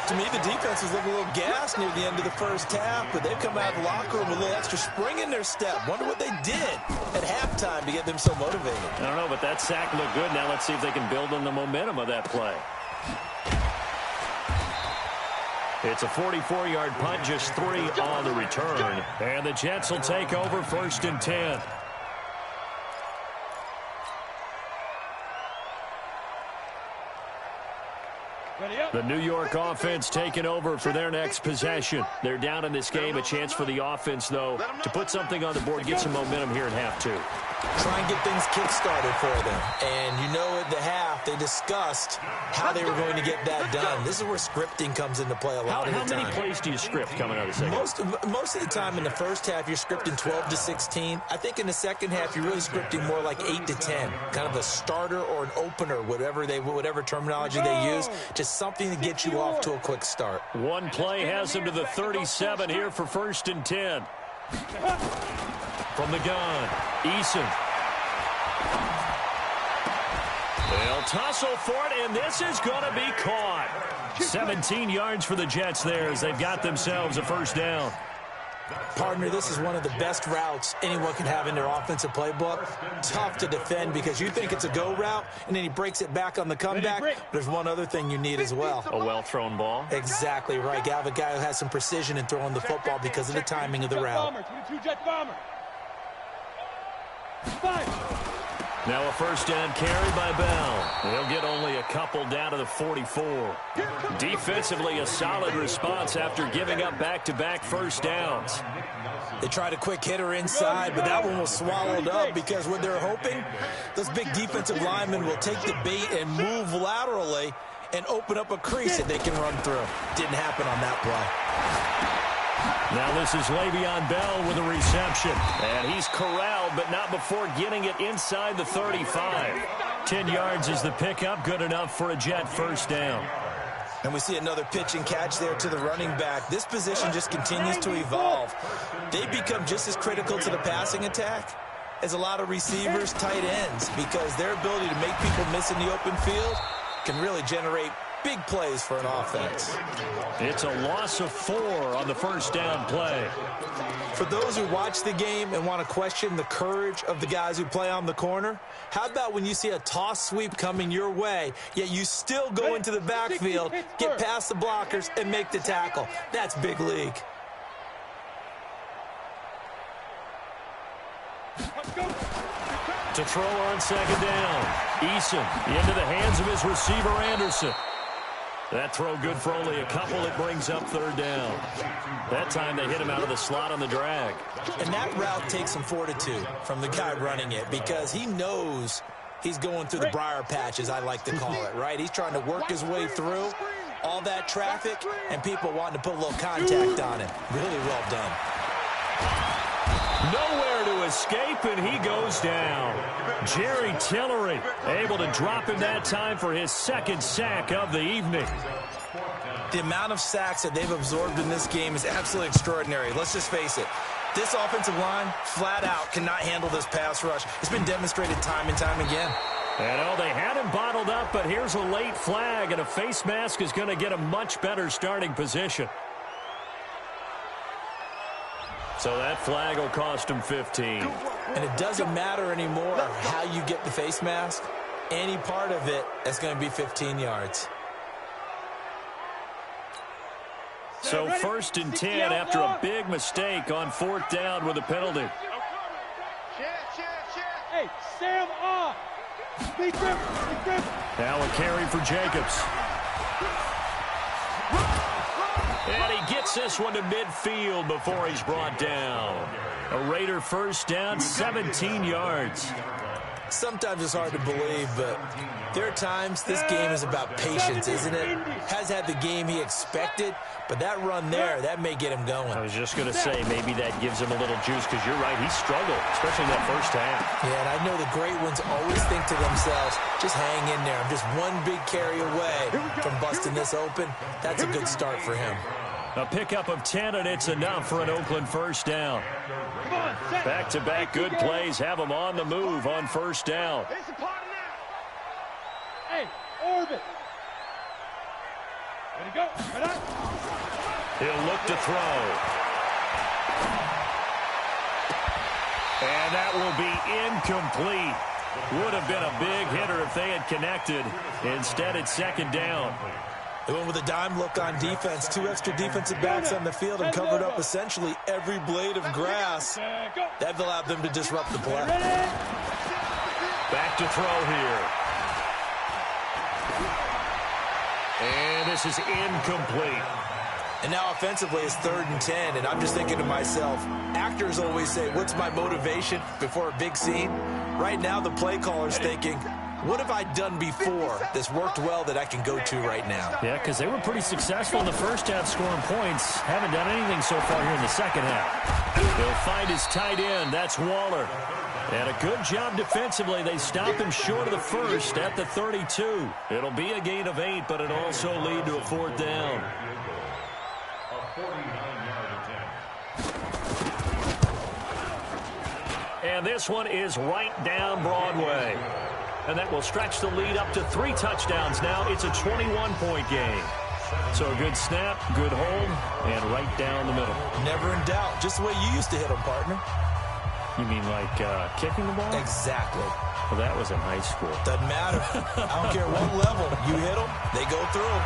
To me, the defense was looking a little gassed near the end of the first half, but they've come out of the locker room with a little extra spring in their step. Wonder what they did at halftime to get them so motivated. I don't know, but that sack looked good. Now let's see if they can build on the momentum of that play. It's a 44-yard punt, just 3 on the return. And the Jets will take over 1st and 10. The New York offense taking over for their next possession. They're down in this game. A chance for the offense, though, to put something on the board, get some momentum here in half 2. Try and get things kick-started for them. And you know at the half, they discussed how they were going to get that done. This is where scripting comes into play a lot of the time. How many plays do you script coming out of the second? Most of the time in the first half, you're scripting 12 to 16. I think in the second half, you're really scripting more like 8 to 10. Kind of a starter or an opener, whatever terminology they use. Just something to get you off to a quick start. One play has him to the 37 here for 1st and 10. From the gun, Eason. They'll tussle for it, and this is going to be caught. 17 yards for the Jets there as they've got themselves a 1st down. Partner, this is one of the best routes anyone can have in their offensive playbook. Tough to defend because you think it's a go route, and then he breaks it back on the comeback. There's one other thing you need as well. A well-thrown ball? Exactly right. You have a guy who has some precision in throwing the football because of the timing of the route. Now a 1st down carry by Bell. They'll get only a couple down to the 44. Defensively, a solid response after giving up back-to-back 1st downs. They tried a quick hitter inside, but that one was swallowed up because what they're hoping, those big defensive linemen will take the bait and move laterally and open up a crease that they can run through. Didn't happen on that play. Now this is Le'Veon Bell with a reception. And he's corralled, but not before getting it inside the 35. 10 yards is the pickup, good enough for a Jet 1st down. And we see another pitch and catch there to the running back. This position just continues to evolve. They become just as critical to the passing attack as a lot of receivers, tight ends, because their ability to make people miss in the open field can really generate big plays for an offense. It's a loss of 4 on the 1st down play. For those who watch the game and want to question the courage of the guys who play on the corner, how about when you see a toss sweep coming your way, yet you still go into the backfield, get past the blockers, and make the tackle? That's big league. To throw on 2nd down. Eason into the hands of his receiver, Anderson. That throw good for only a couple. It brings up third down. That time they hit him out of the slot on the drag. And that route takes some fortitude from the guy running it because he knows he's going through the briar patch, as I like to call it, right? He's trying to work his way through all that traffic and people wanting to put a little contact on it. Really well done. Nowhere to escape, and he goes down. Jerry Tillery able to drop him that time for his second sack of the evening. The amount of sacks that they've absorbed in this game is absolutely extraordinary. Let's just face it. This offensive line, flat out, cannot handle this pass rush. It's been demonstrated time and time again. And they had him bottled up, but here's a late flag, and a face mask is going to get a much better starting position. So that flag will cost him 15. And it doesn't matter anymore how you get the face mask. Any part of it is going to be 15 yards. So 1st and 10 after a big mistake on 4th down with a penalty. Hey, Sam off. Now a carry for Jacobs. And he gets this one to midfield before he's brought down. A Raider first down, 17 yards. Sometimes it's hard to believe, but there are times this game is about patience, isn't it? Has had the game he expected, but that run there, that may get him going. I was just going to say, maybe that gives him a little juice, because you're right, he struggled, especially in that first half. Yeah, and I know the great ones always think to themselves, just hang in there. I'm just one big carry away from busting this open. That's a good start for him. A pickup of 10, and it's enough for an Oakland first down. Back-to-back good plays have them on the move on first down. Hey, orbit. Ready to go. Right on. He'll look to throw. And that will be incomplete. Would have been a big hitter if they had connected. Instead, it's second down. They went with a dime look on defense. 2 extra defensive backs on the field and covered up essentially every blade of grass. That allowed them to disrupt the play. Back to throw here. And this is incomplete. And now offensively it's 3rd and 10, and I'm just thinking to myself, actors always say, what's my motivation before a big scene? Right now the play caller's thinking, what have I done before that's worked well that I can go to right now? Yeah, because they were pretty successful in the first half scoring points. Haven't done anything so far here in the second half. He'll find his tight end. That's Waller. And a good job defensively. They stop him short of the first at the 32. It'll be a gain of 8, but it'll also lead to a 4th down. And this one is right down Broadway. And that will stretch the lead up to 3 touchdowns now. It's a 21-point game. So a good snap, good hold, and right down the middle. Never in doubt. Just the way you used to hit them, partner. You mean like kicking the ball? Exactly. Well, that was in high school. Doesn't matter. I don't care what level. You hit them, they go through.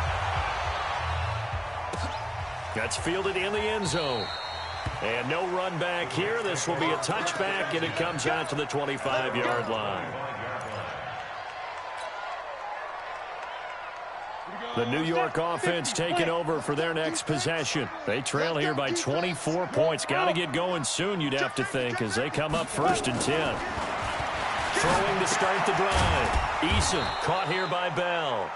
That's fielded in the end zone. And no run back here. This will be a touchback, and it comes out to the 25-yard line. The New York offense taking over for their next possession. They trail here by 24 points. Got to get going soon, you'd have to think, as they come up 1st and 10. Throwing to start the drive. Eason caught here by Bell.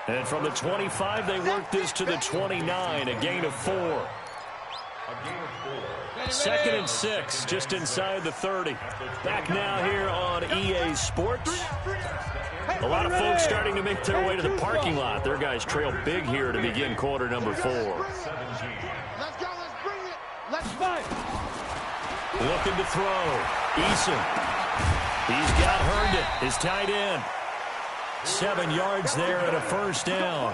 And from the 25, they work this to the 29, a gain of 4. 2nd and 6, just inside the 30. Back now here on EA Sports. A lot of folks starting to make their way to the parking lot. Their guys trail big here to begin quarter number 4. Let's go, let's bring it. Let's fight. Looking to throw. Eason. He's got Herndon, his tight end. 7 yards there and a first down.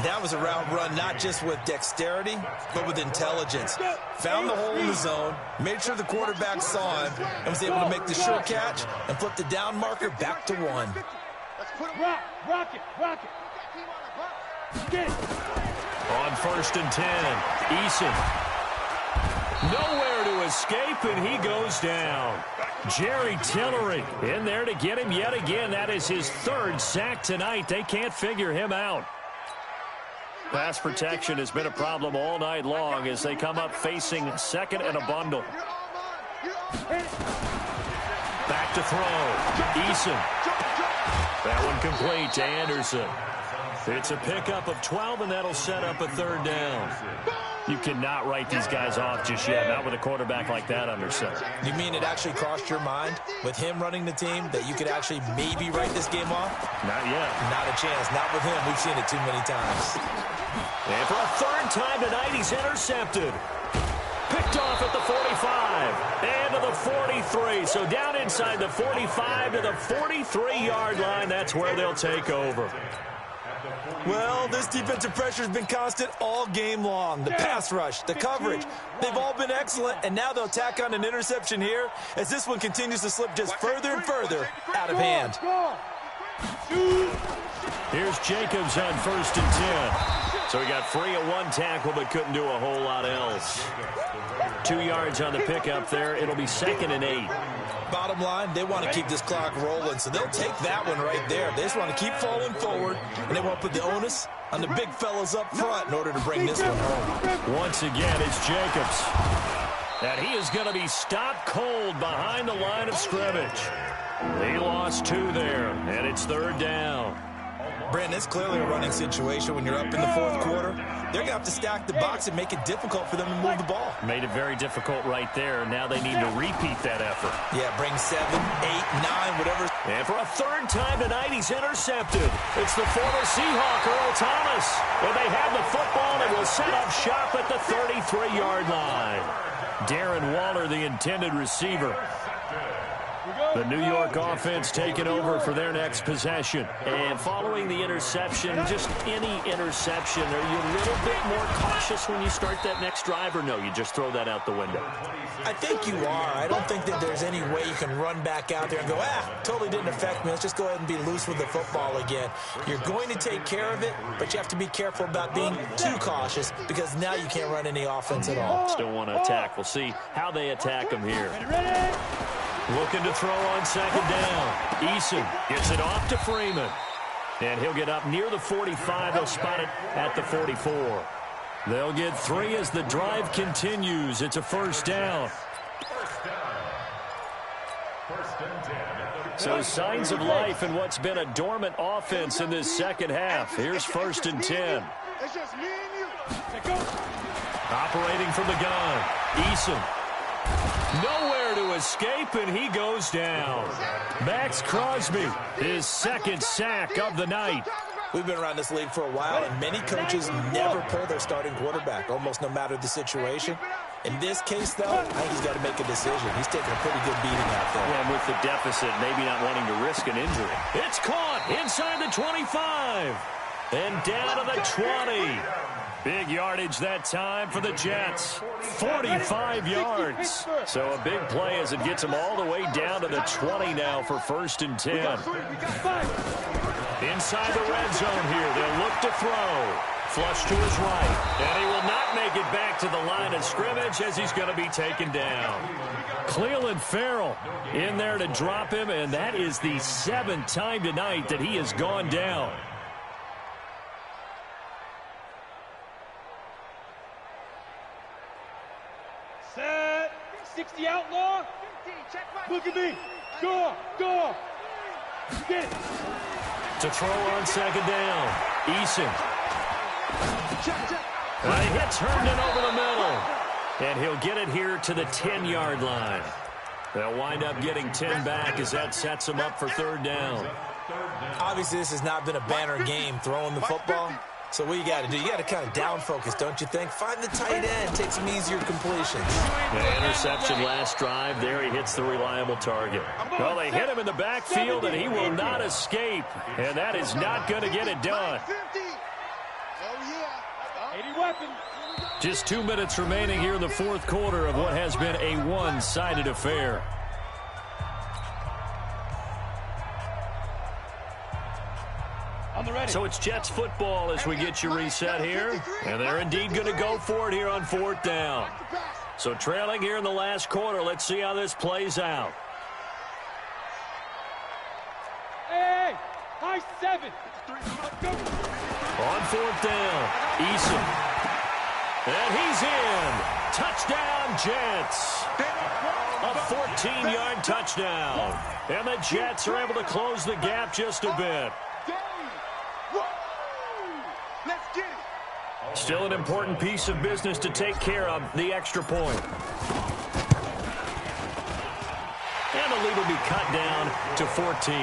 That was a route run not just with dexterity, but with intelligence. Found the hole in the zone, made sure the quarterback saw him, and was able to make the sure catch and flip the down marker back to 1. Rock it. Get it. On 1st and 10, Eason. Nowhere to escape, and he goes down. Jerry Tillery in there to get him yet again. That is his 3rd sack tonight. They can't figure him out. Pass protection has been a problem all night long as they come up facing second and a bundle. Back to throw. Eason. That one complete to Anderson. It's a pickup of 12, and that'll set up a third down. You cannot write these guys off just yet, not with a quarterback like that under center. You mean it actually crossed your mind with him running the team that you could actually maybe write this game off? Not yet. Not a chance. Not with him. We've seen it too many times. And for a third time tonight, he's intercepted. Picked off at the 45 and to the 43. So down inside the 45 to the 43-yard line. That's where they'll take over. Well, this defensive pressure has been constant all game long. The pass rush, the coverage, they've all been excellent, and now they'll tack on an interception here as this one continues to slip just further and further out of hand. Here's Jacobs on 1st and 10. So he got free of one tackle but couldn't do a whole lot else. 2 yards on the pickup there. It'll be 2nd and 8. Bottom line, they want to keep this clock rolling, so they'll take that one right there. They just want to keep falling forward, and they want to put the onus on the big fellas up front in order to bring this one home. Once again, it's Jacobs. And he is going to be stopped cold behind the line of scrimmage. He lost 2 there, and it's 3rd down. Brandon, it's clearly a running situation when you're up in the 4th quarter. They're going to have to stack the box and make it difficult for them to move the ball. Made it very difficult right there. Now they need to repeat that effort. Yeah, bring 7, 8, 9, whatever. And for a 3rd time tonight, he's intercepted. It's the former Seahawk, Earl Thomas. And they have the football and will set up shop at the 33-yard line. Darren Waller, the intended receiver. The New York offense taking over for their next possession. And following the interception, just any interception, are you a little bit more cautious when you start that next drive, or no, you just throw that out the window? I think you are. I don't think that there's any way you can run back out there and go, totally didn't affect me. Let's just go ahead and be loose with the football again. You're going to take care of it, but you have to be careful about being too cautious because now you can't run any offense at all. Still want to attack. We'll see how they attack him here. Looking to throw on 2nd down. Eason gets it off to Freeman. And he'll get up near the 45. They'll spot it at the 44. They'll get 3 as the drive continues. It's a 1st down. So signs of life in what's been a dormant offense in this second half. Here's 1st and 10. Operating from the gun. Eason. Nowhere to escape, and he goes down. Max Crosby, his 2nd sack of the night. We've been around this league for a while, and many coaches never pull their starting quarterback, almost no matter the situation. In this case, though, I think he's got to make a decision. He's taking a pretty good beating out there. And with the deficit, maybe not wanting to risk an injury. It's caught inside the 25 and down to the 20. Big yardage that time for the Jets. 45 yards. So a big play as it gets them all the way down to the 20 now for 1st and 10. Inside the red zone here. They'll look to throw. Flush to his right. And he will not make it back to the line of scrimmage as he's going to be taken down. Cleveland Farrell in there to drop him, and that is the 7th time tonight that he has gone down. Set. 60 outlaw. Look at me. Go. Get it. To throw on 2nd down. Eason. And he hits Herndon over the middle. And he'll get it here to the 10-yard line. They'll wind up getting 10 back as that sets them up for 3rd down. Obviously, this has not been a banner game throwing the football. So what you got to do, you got to kind of down focus, don't you think? Find the tight end, take some easier completions. The interception last drive. There he hits the reliable target. Well, they hit him in the backfield, and he will not escape. And that is not going to get it done. Just 2 minutes remaining here in the 4th quarter of what has been a one-sided affair. So it's Jets football as we get you reset here. And they're indeed going to go for it here on 4th down. So trailing here in the last quarter. Let's see how this plays out. Hey, high 7. On 4th down, Eason. And he's in. Touchdown, Jets. A 14-yard touchdown. And the Jets are able to close the gap just a bit. Still an important piece of business to take care of, the extra point. And the lead will be cut down to 14.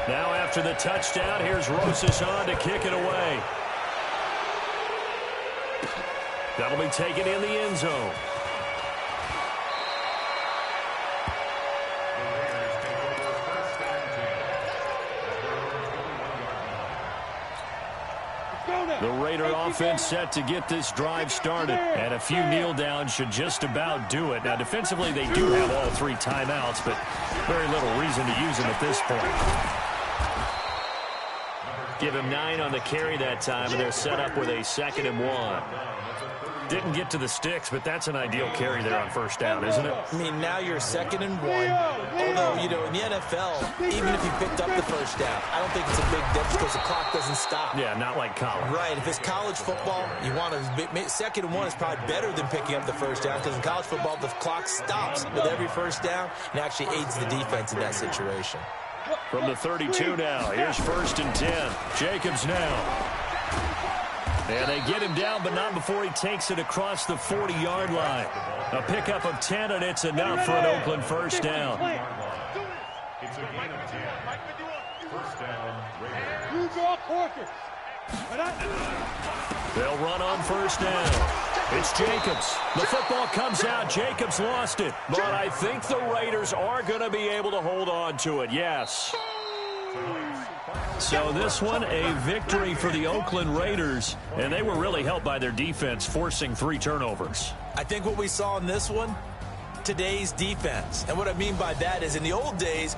Now after the touchdown, here's Rosas on to kick it away. That'll be taken in the end zone. The Raider offense set to get this drive started. And a few kneel downs should just about do it. Now, defensively, they do have all 3 timeouts, but very little reason to use them at this point. Give him 9 on the carry that time, and they're set up with a 2nd and 1. Didn't get to the sticks, but that's an ideal carry there on 1st down, isn't it? I mean, now you're 2nd and 1. Although, you know, in the NFL, even if you picked up the 1st down, I don't think it's a big difference because the clock doesn't stop. Yeah, not like college. Right. If it's college football, you want to 2nd and 1 is probably better than picking up the 1st down because in college football, the clock stops with every 1st down and actually aids the defense in that situation. From the 32 now, here's 1st and 10. Jacobs now. And they get him down, but not before he takes it across the 40-yard line. A pickup of 10, and it's enough for an Oakland 1st down. It's a gain of 10. 1st down, Raiders. They'll run on 1st down. It's Jacobs. The football comes out. Jacobs lost it. But I think the Raiders are going to be able to hold on to it, yes. So this one, a victory for the Oakland Raiders, and they were really helped by their defense, forcing 3 turnovers. I think what we saw in this one, today's defense. And what I mean by that is in the old days,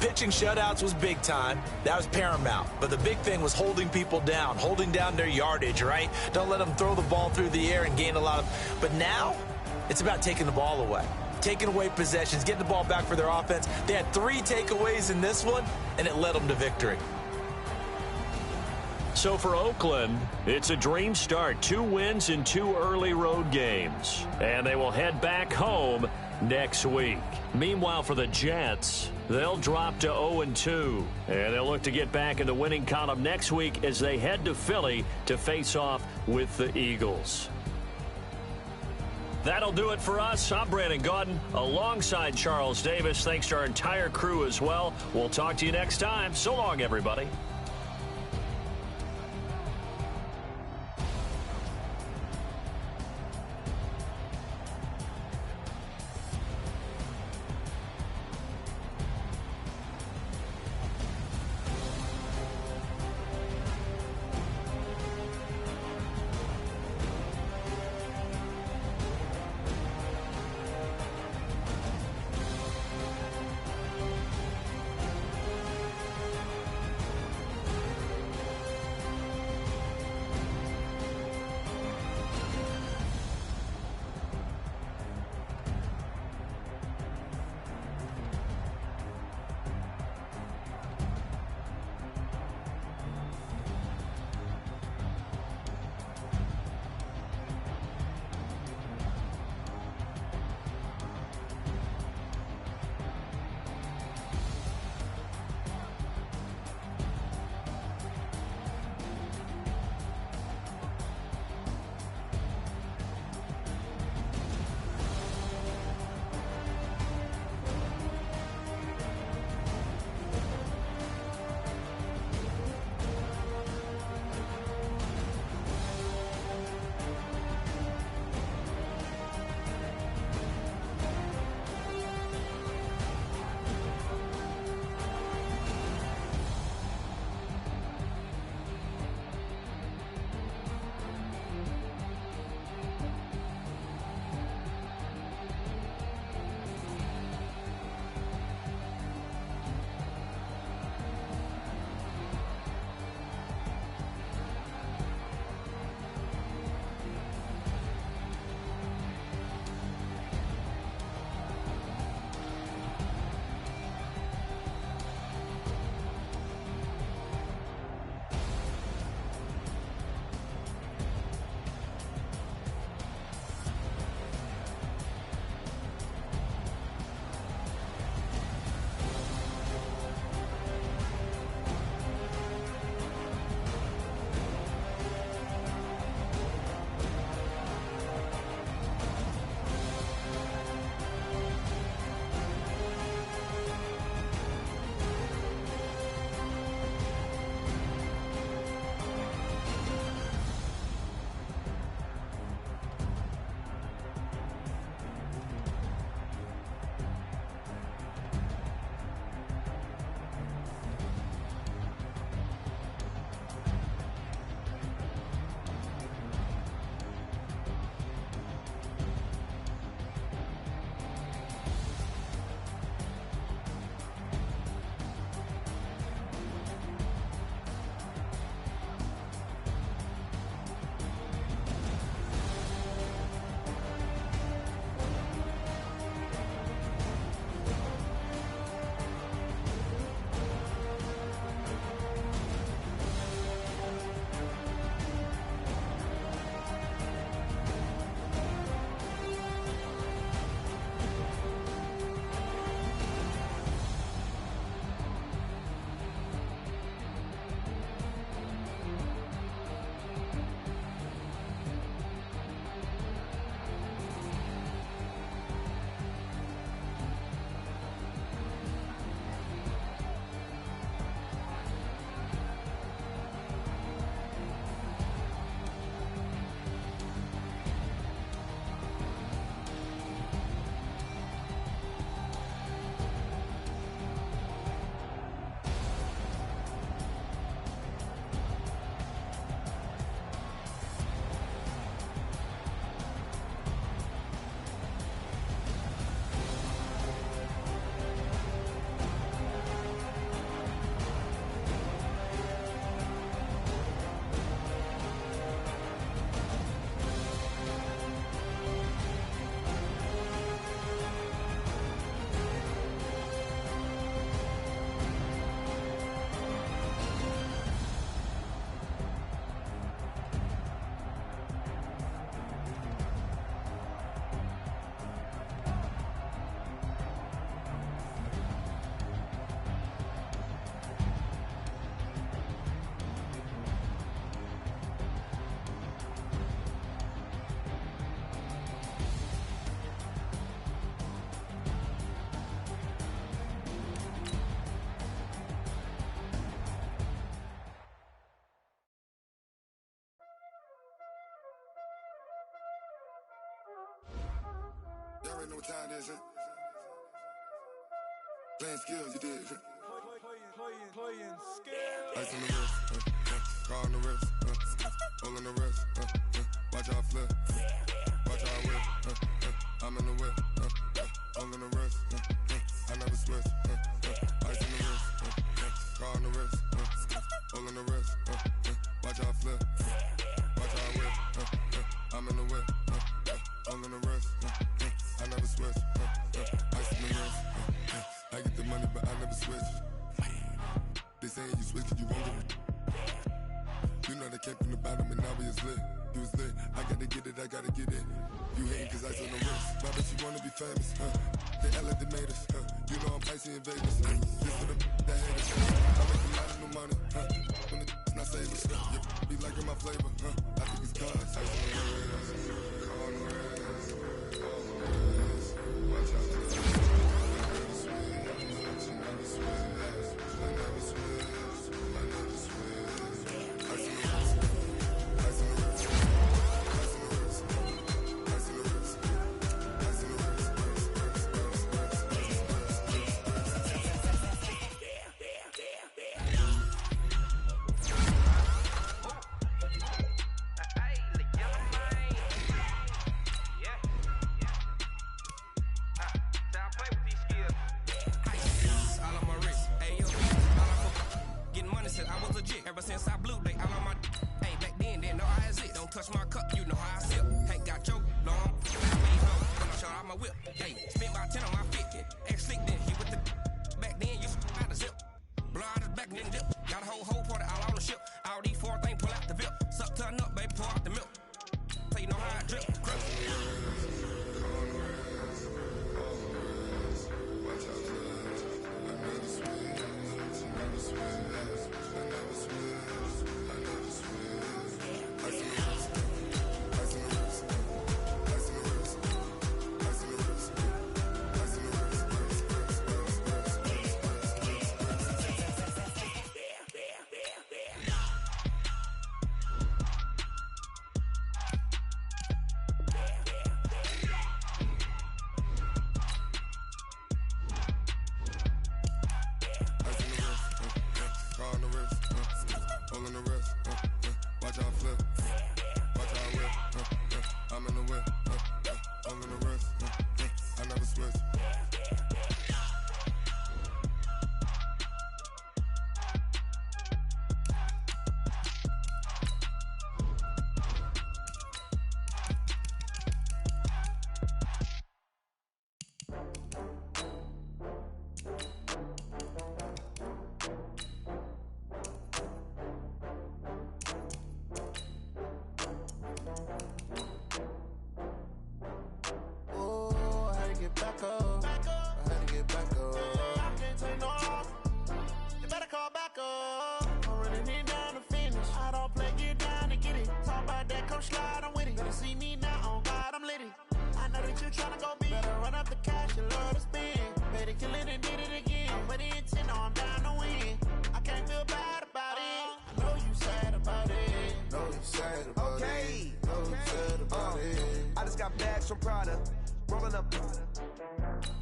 pitching shutouts was big time. That was paramount. But the big thing was holding people down, holding down their yardage, right? Don't let them throw the ball through the air and gain a lot of... But now, it's about taking the ball away. Taking away possessions, getting the ball back for their offense. They had 3 takeaways in this one, and it led them to victory. So for Oakland, it's a dream start. 2 wins in 2 early road games. And they will head back home next week. Meanwhile, for the Jets, they'll drop to 0-2. And they'll look to get back in the winning column next week as they head to Philly to face off with the Eagles. That'll do it for us. I'm Brandon Gaudin alongside Charles Davis. Thanks to our entire crew as well. We'll talk to you next time. So long, everybody. what time it is, huh? Playing skills, you did, huh? Playing skills. Ice on the wrist, car on the wrist, hole in the wrist, watch how I flip, watch how I whip, I'm in the whip, hole in the wrist, I never switch, ice on the wrist, car on the wrist, hole in the wrist, watch how I flip, watch how I whip, I'm in the whip, hole in the wrist, I never switch, ice on the wrist, I get the money but I never switch. They saying you switch it, you won't get it. You know they came from the bottom and now we is lit. You was lit, I gotta get it, I gotta get it. You hating cause ice on the wrist. Why bet you wanna be famous, They elevated us, You know I'm icy in Vegas, This for the that hate us, I make a lot of new money, When the not saving, be liking my flavor, I think it's cause ice on the wrist, on the wrist, watch out.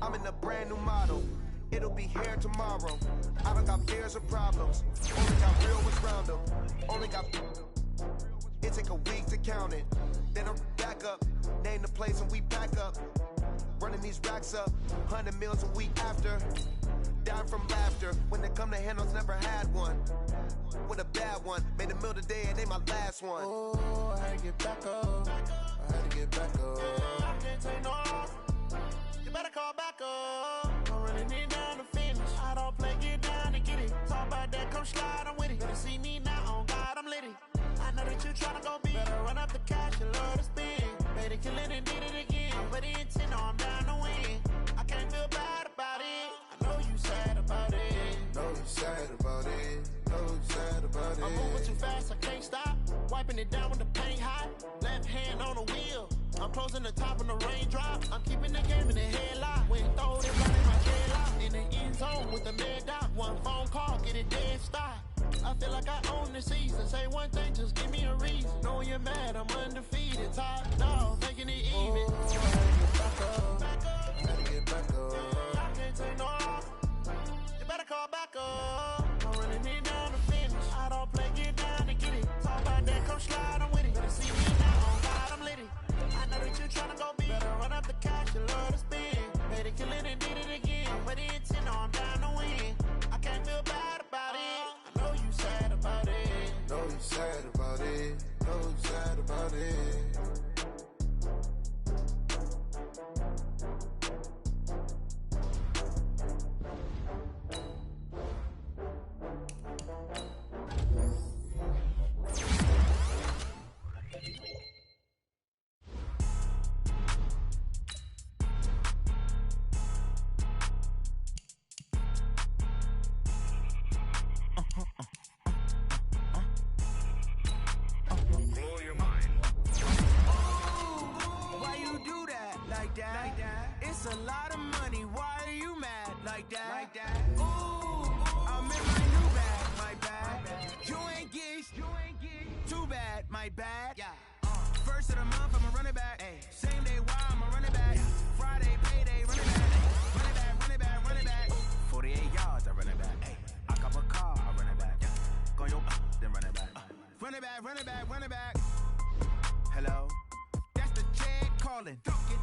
I'm in a brand new model. It'll be here tomorrow. I don't got fears or problems. Only got real ones round them. Only got. It take a week to count it. Then I'm back up. Name the place and we back up. Running these racks up. 100 meals a week after. Down from laughter. When they come to handles, never had one. With a bad one. Made a meal today and they my last one. Oh, I had to get back up. I had to get back up. I can't take no off. You better call back up. I'm running it down to finish. I don't play, get down to get it. Talk about that, come slide, I'm with it. Better see me now, on God, I'm litty. I know that you tryna go big. Better run up the cash, you love to spend. Made it, kill it, and did it again. But the intent, no, I'm down to win. I can't feel bad about it. I know you sad about it. Know you sad about it. Know you sad about it. I'm moving too fast, I can't stop. Wiping it down with the paint hot. Left hand on the wheel. I'm closing the top when the raindrop. I'm keeping the game in the headlock. When throw it right in my headlock. In the end zone with the mid dot. One phone call, get it dead stop. I feel like I own the season. Say one thing, just give me a reason. Know you're mad, I'm undefeated. Top dog, making it even. Oh, I had to get back up. so sad about it. It's a lot of money, why are you mad like that? Ooh, I'm in my new bag, my bad. You ain't geeks, too bad, my bad. First of the month, I'ma run it back. Same day, why I'ma run it back. Friday, payday, run it back. Run it back, run it back, run it back. 48 yards, I run it back. I cop a car, I run it back. Go yo, then run it back. Run it back, run it back, run it back. Hello? That's the check calling.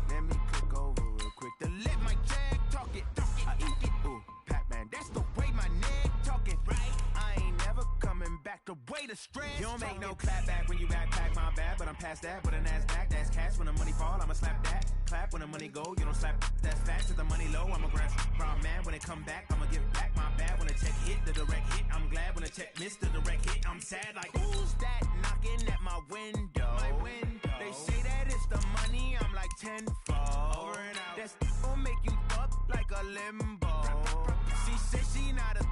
Let me click over real quick to let my check talk it. I eat it, ooh, Pac-Man, that's the way my neck talking. Right? I ain't never coming back the way the stress. You don't make no clap back when you backpack, my bad, but I'm past that. But a NASDAQ, that's cash. When the money fall, I'ma slap that. Clap when the money go, you don't slap. That's facts. If the money low, I'ma grab brown man. When it come back, I'ma give back my bad. When the check hit, the direct hit, I'm glad. When the check missed the direct hit, I'm sad. Like, who's that knocking at my window? They say that it's the money, I'm like tenfold. Over and out. That's gon' make you up like a limbo. She said she not a,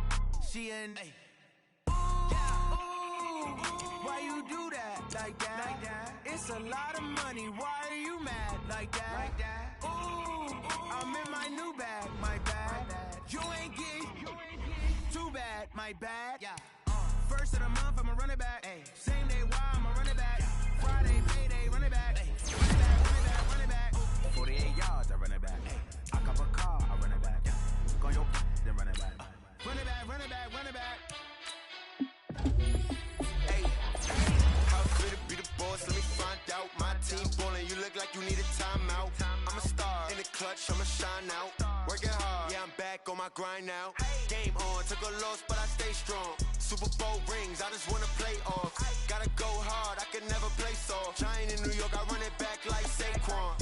she an. Why you do that like that? It's a lot of money, why are you mad like that? Ooh, I'm in my new bag, my bad. You ain't geek, too bad, my bad. First of the month, I'ma run it back. Same day, why I'ma run it back. Friday, payday, run it back. Run it back, run it back, run it back. 48 yards, I run it back. I cop a car, I run it back. Go yo, then run it back. Run it back, run it back, run it back. Hey, how fit to be the boss? Let me find out. My team ballin', you look like you need a timeout. I'm a star in the clutch, I'ma shine out. Working hard, yeah, I'm back on my grind now. Game on, took a loss, but I stay strong. Super Bowl rings, I just wanna play off. Gotta go hard, I can never play soft. Giant in New York, I run it back like Saquon.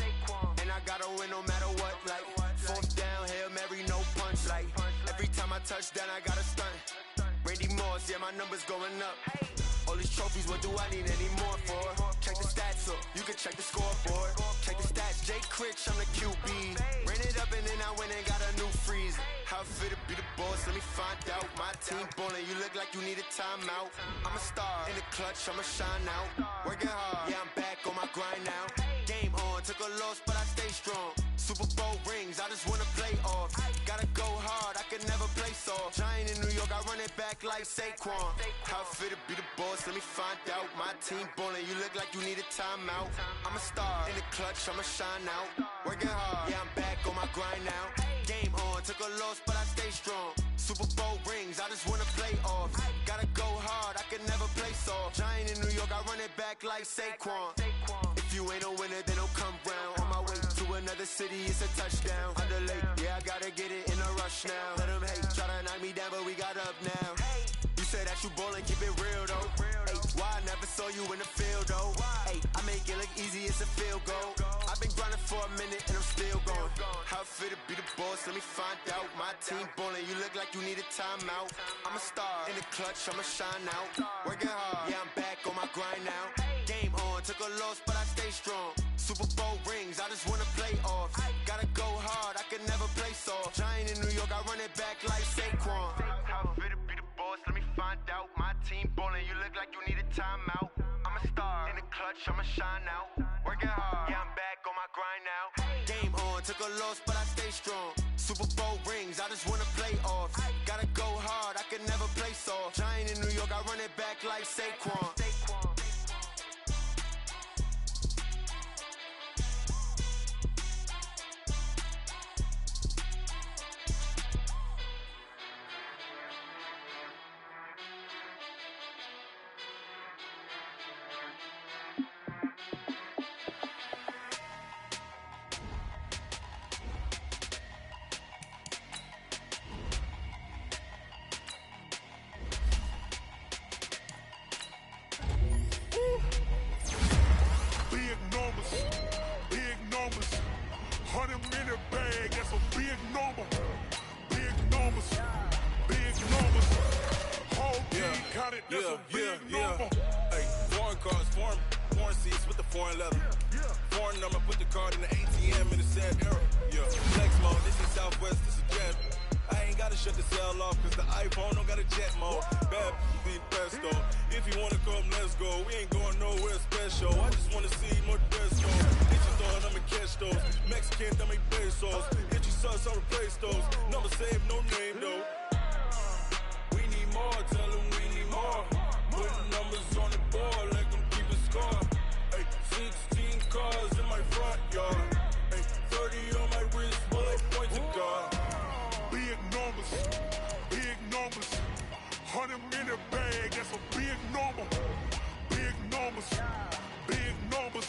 And I gotta win no matter what, like fourth down, Hail Mary, no punch. Like every time I touch down, I gotta stunt. Randy Moss, yeah, my number's going up. All these trophies, what do I need any more for? Check the stats up, you can check the scoreboard. Check the stats, Jay Critch, I'm the QB. Ran it up and then I went and got a new freeze. How fit to be the boss, let me find out. My team ballin', you look like you need a timeout. I'm a star in the clutch, I'ma shine out. Working hard, yeah, I'm back on my grind now. Game on, took a loss, but I stay strong. Super Bowl rings, I just wanna play off. Gotta go hard, I can never play soft. Giant in New York, I run it back like Saquon. How fit to be the boss, let me find out. My team ballin', you look like you need a timeout. I'm a star in the clutch, I'ma shine out. Working hard, yeah, I'm back on my grind now. Game on, took a loss, but I stay strong. Super Bowl rings, I just wanna play off. Gotta go hard, I can never play soft. Giant in New York, I run it back like Saquon. If you ain't a winner, then don't come round. On my way to another city, it's a touchdown. Underlay, yeah, I gotta get it in a rush now. Let them hate, try to knock me down, but we got up now. You say that you ballin', keep it real though. Ay, why I never saw you in the field though? Ay, I make it look easy, it's a field goal. I've been grinding for a minute and I'm still going. How fit to be the boss, let me find out. My team ballin', you look like you need a timeout. I'm a star in the clutch, I'ma shine out. Working hard, yeah, I'm back on my grind now. Game on, took a loss, but I stay strong. Super Bowl rings, I just wanna play off. Gotta go hard, I can never play soft. Giant in New York, I run it back like Saquon. How fit to be the boss, let me find out. My team ballin', you look like you need a timeout. I'm a star in the clutch, I'ma shine out. Working hard, yeah, I'm back on my grind now. Game on, took a loss, but I stay strong. Super Bowl rings, I just wanna play off. Gotta go hard, I can never play soft. Giant in New York, I run it back like Saquon. Foreign seats with the foreign leather. Foreign number, put the card in the ATM in the sad era. Yeah, flex mode, this is Southwest, this is jet. I ain't gotta shut the cell off, cause the iPhone don't got a jet mode. Bad be best though. If you wanna come, let's go. We ain't going nowhere special. I just wanna see more dress go. Hit you throwing, I'ma catch those. Mexican, dummy pesos. Hit you sus, I'll replace those. Number save, no name though. We need more, tell them we need more. Putting numbers on the board, like them keep a score. Ay, 16 cars in my front yard. Ay, 30 on my wrist, bullet point to God. Big numbers, big numbers. 100 minute bag, that's a big number. Big numbers, big numbers.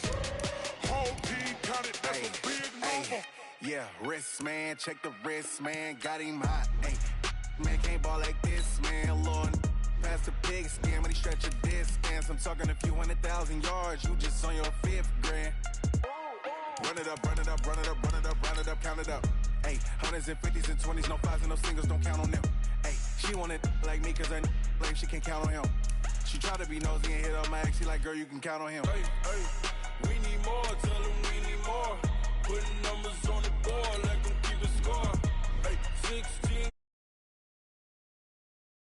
Whole team counted, that's a big number. Yeah, wrist man, check the wrist man, got him hot. Ay, man can't ball like this, man. Lord, past the pig skin when he stretch a distance. I'm talking a few 100,000 yards, you just on your 5th grand. Run it up, run it up, run it up, run it up, run it up, count it up. Ay, hundreds and 50s and 20s, no 5s and no singles, don't count on them. Ay, she want it like me cause her lame, she can't count on him. She try to be nosy and hit up my ex, she like, girl, you can count on him. Hey, hey, we need more,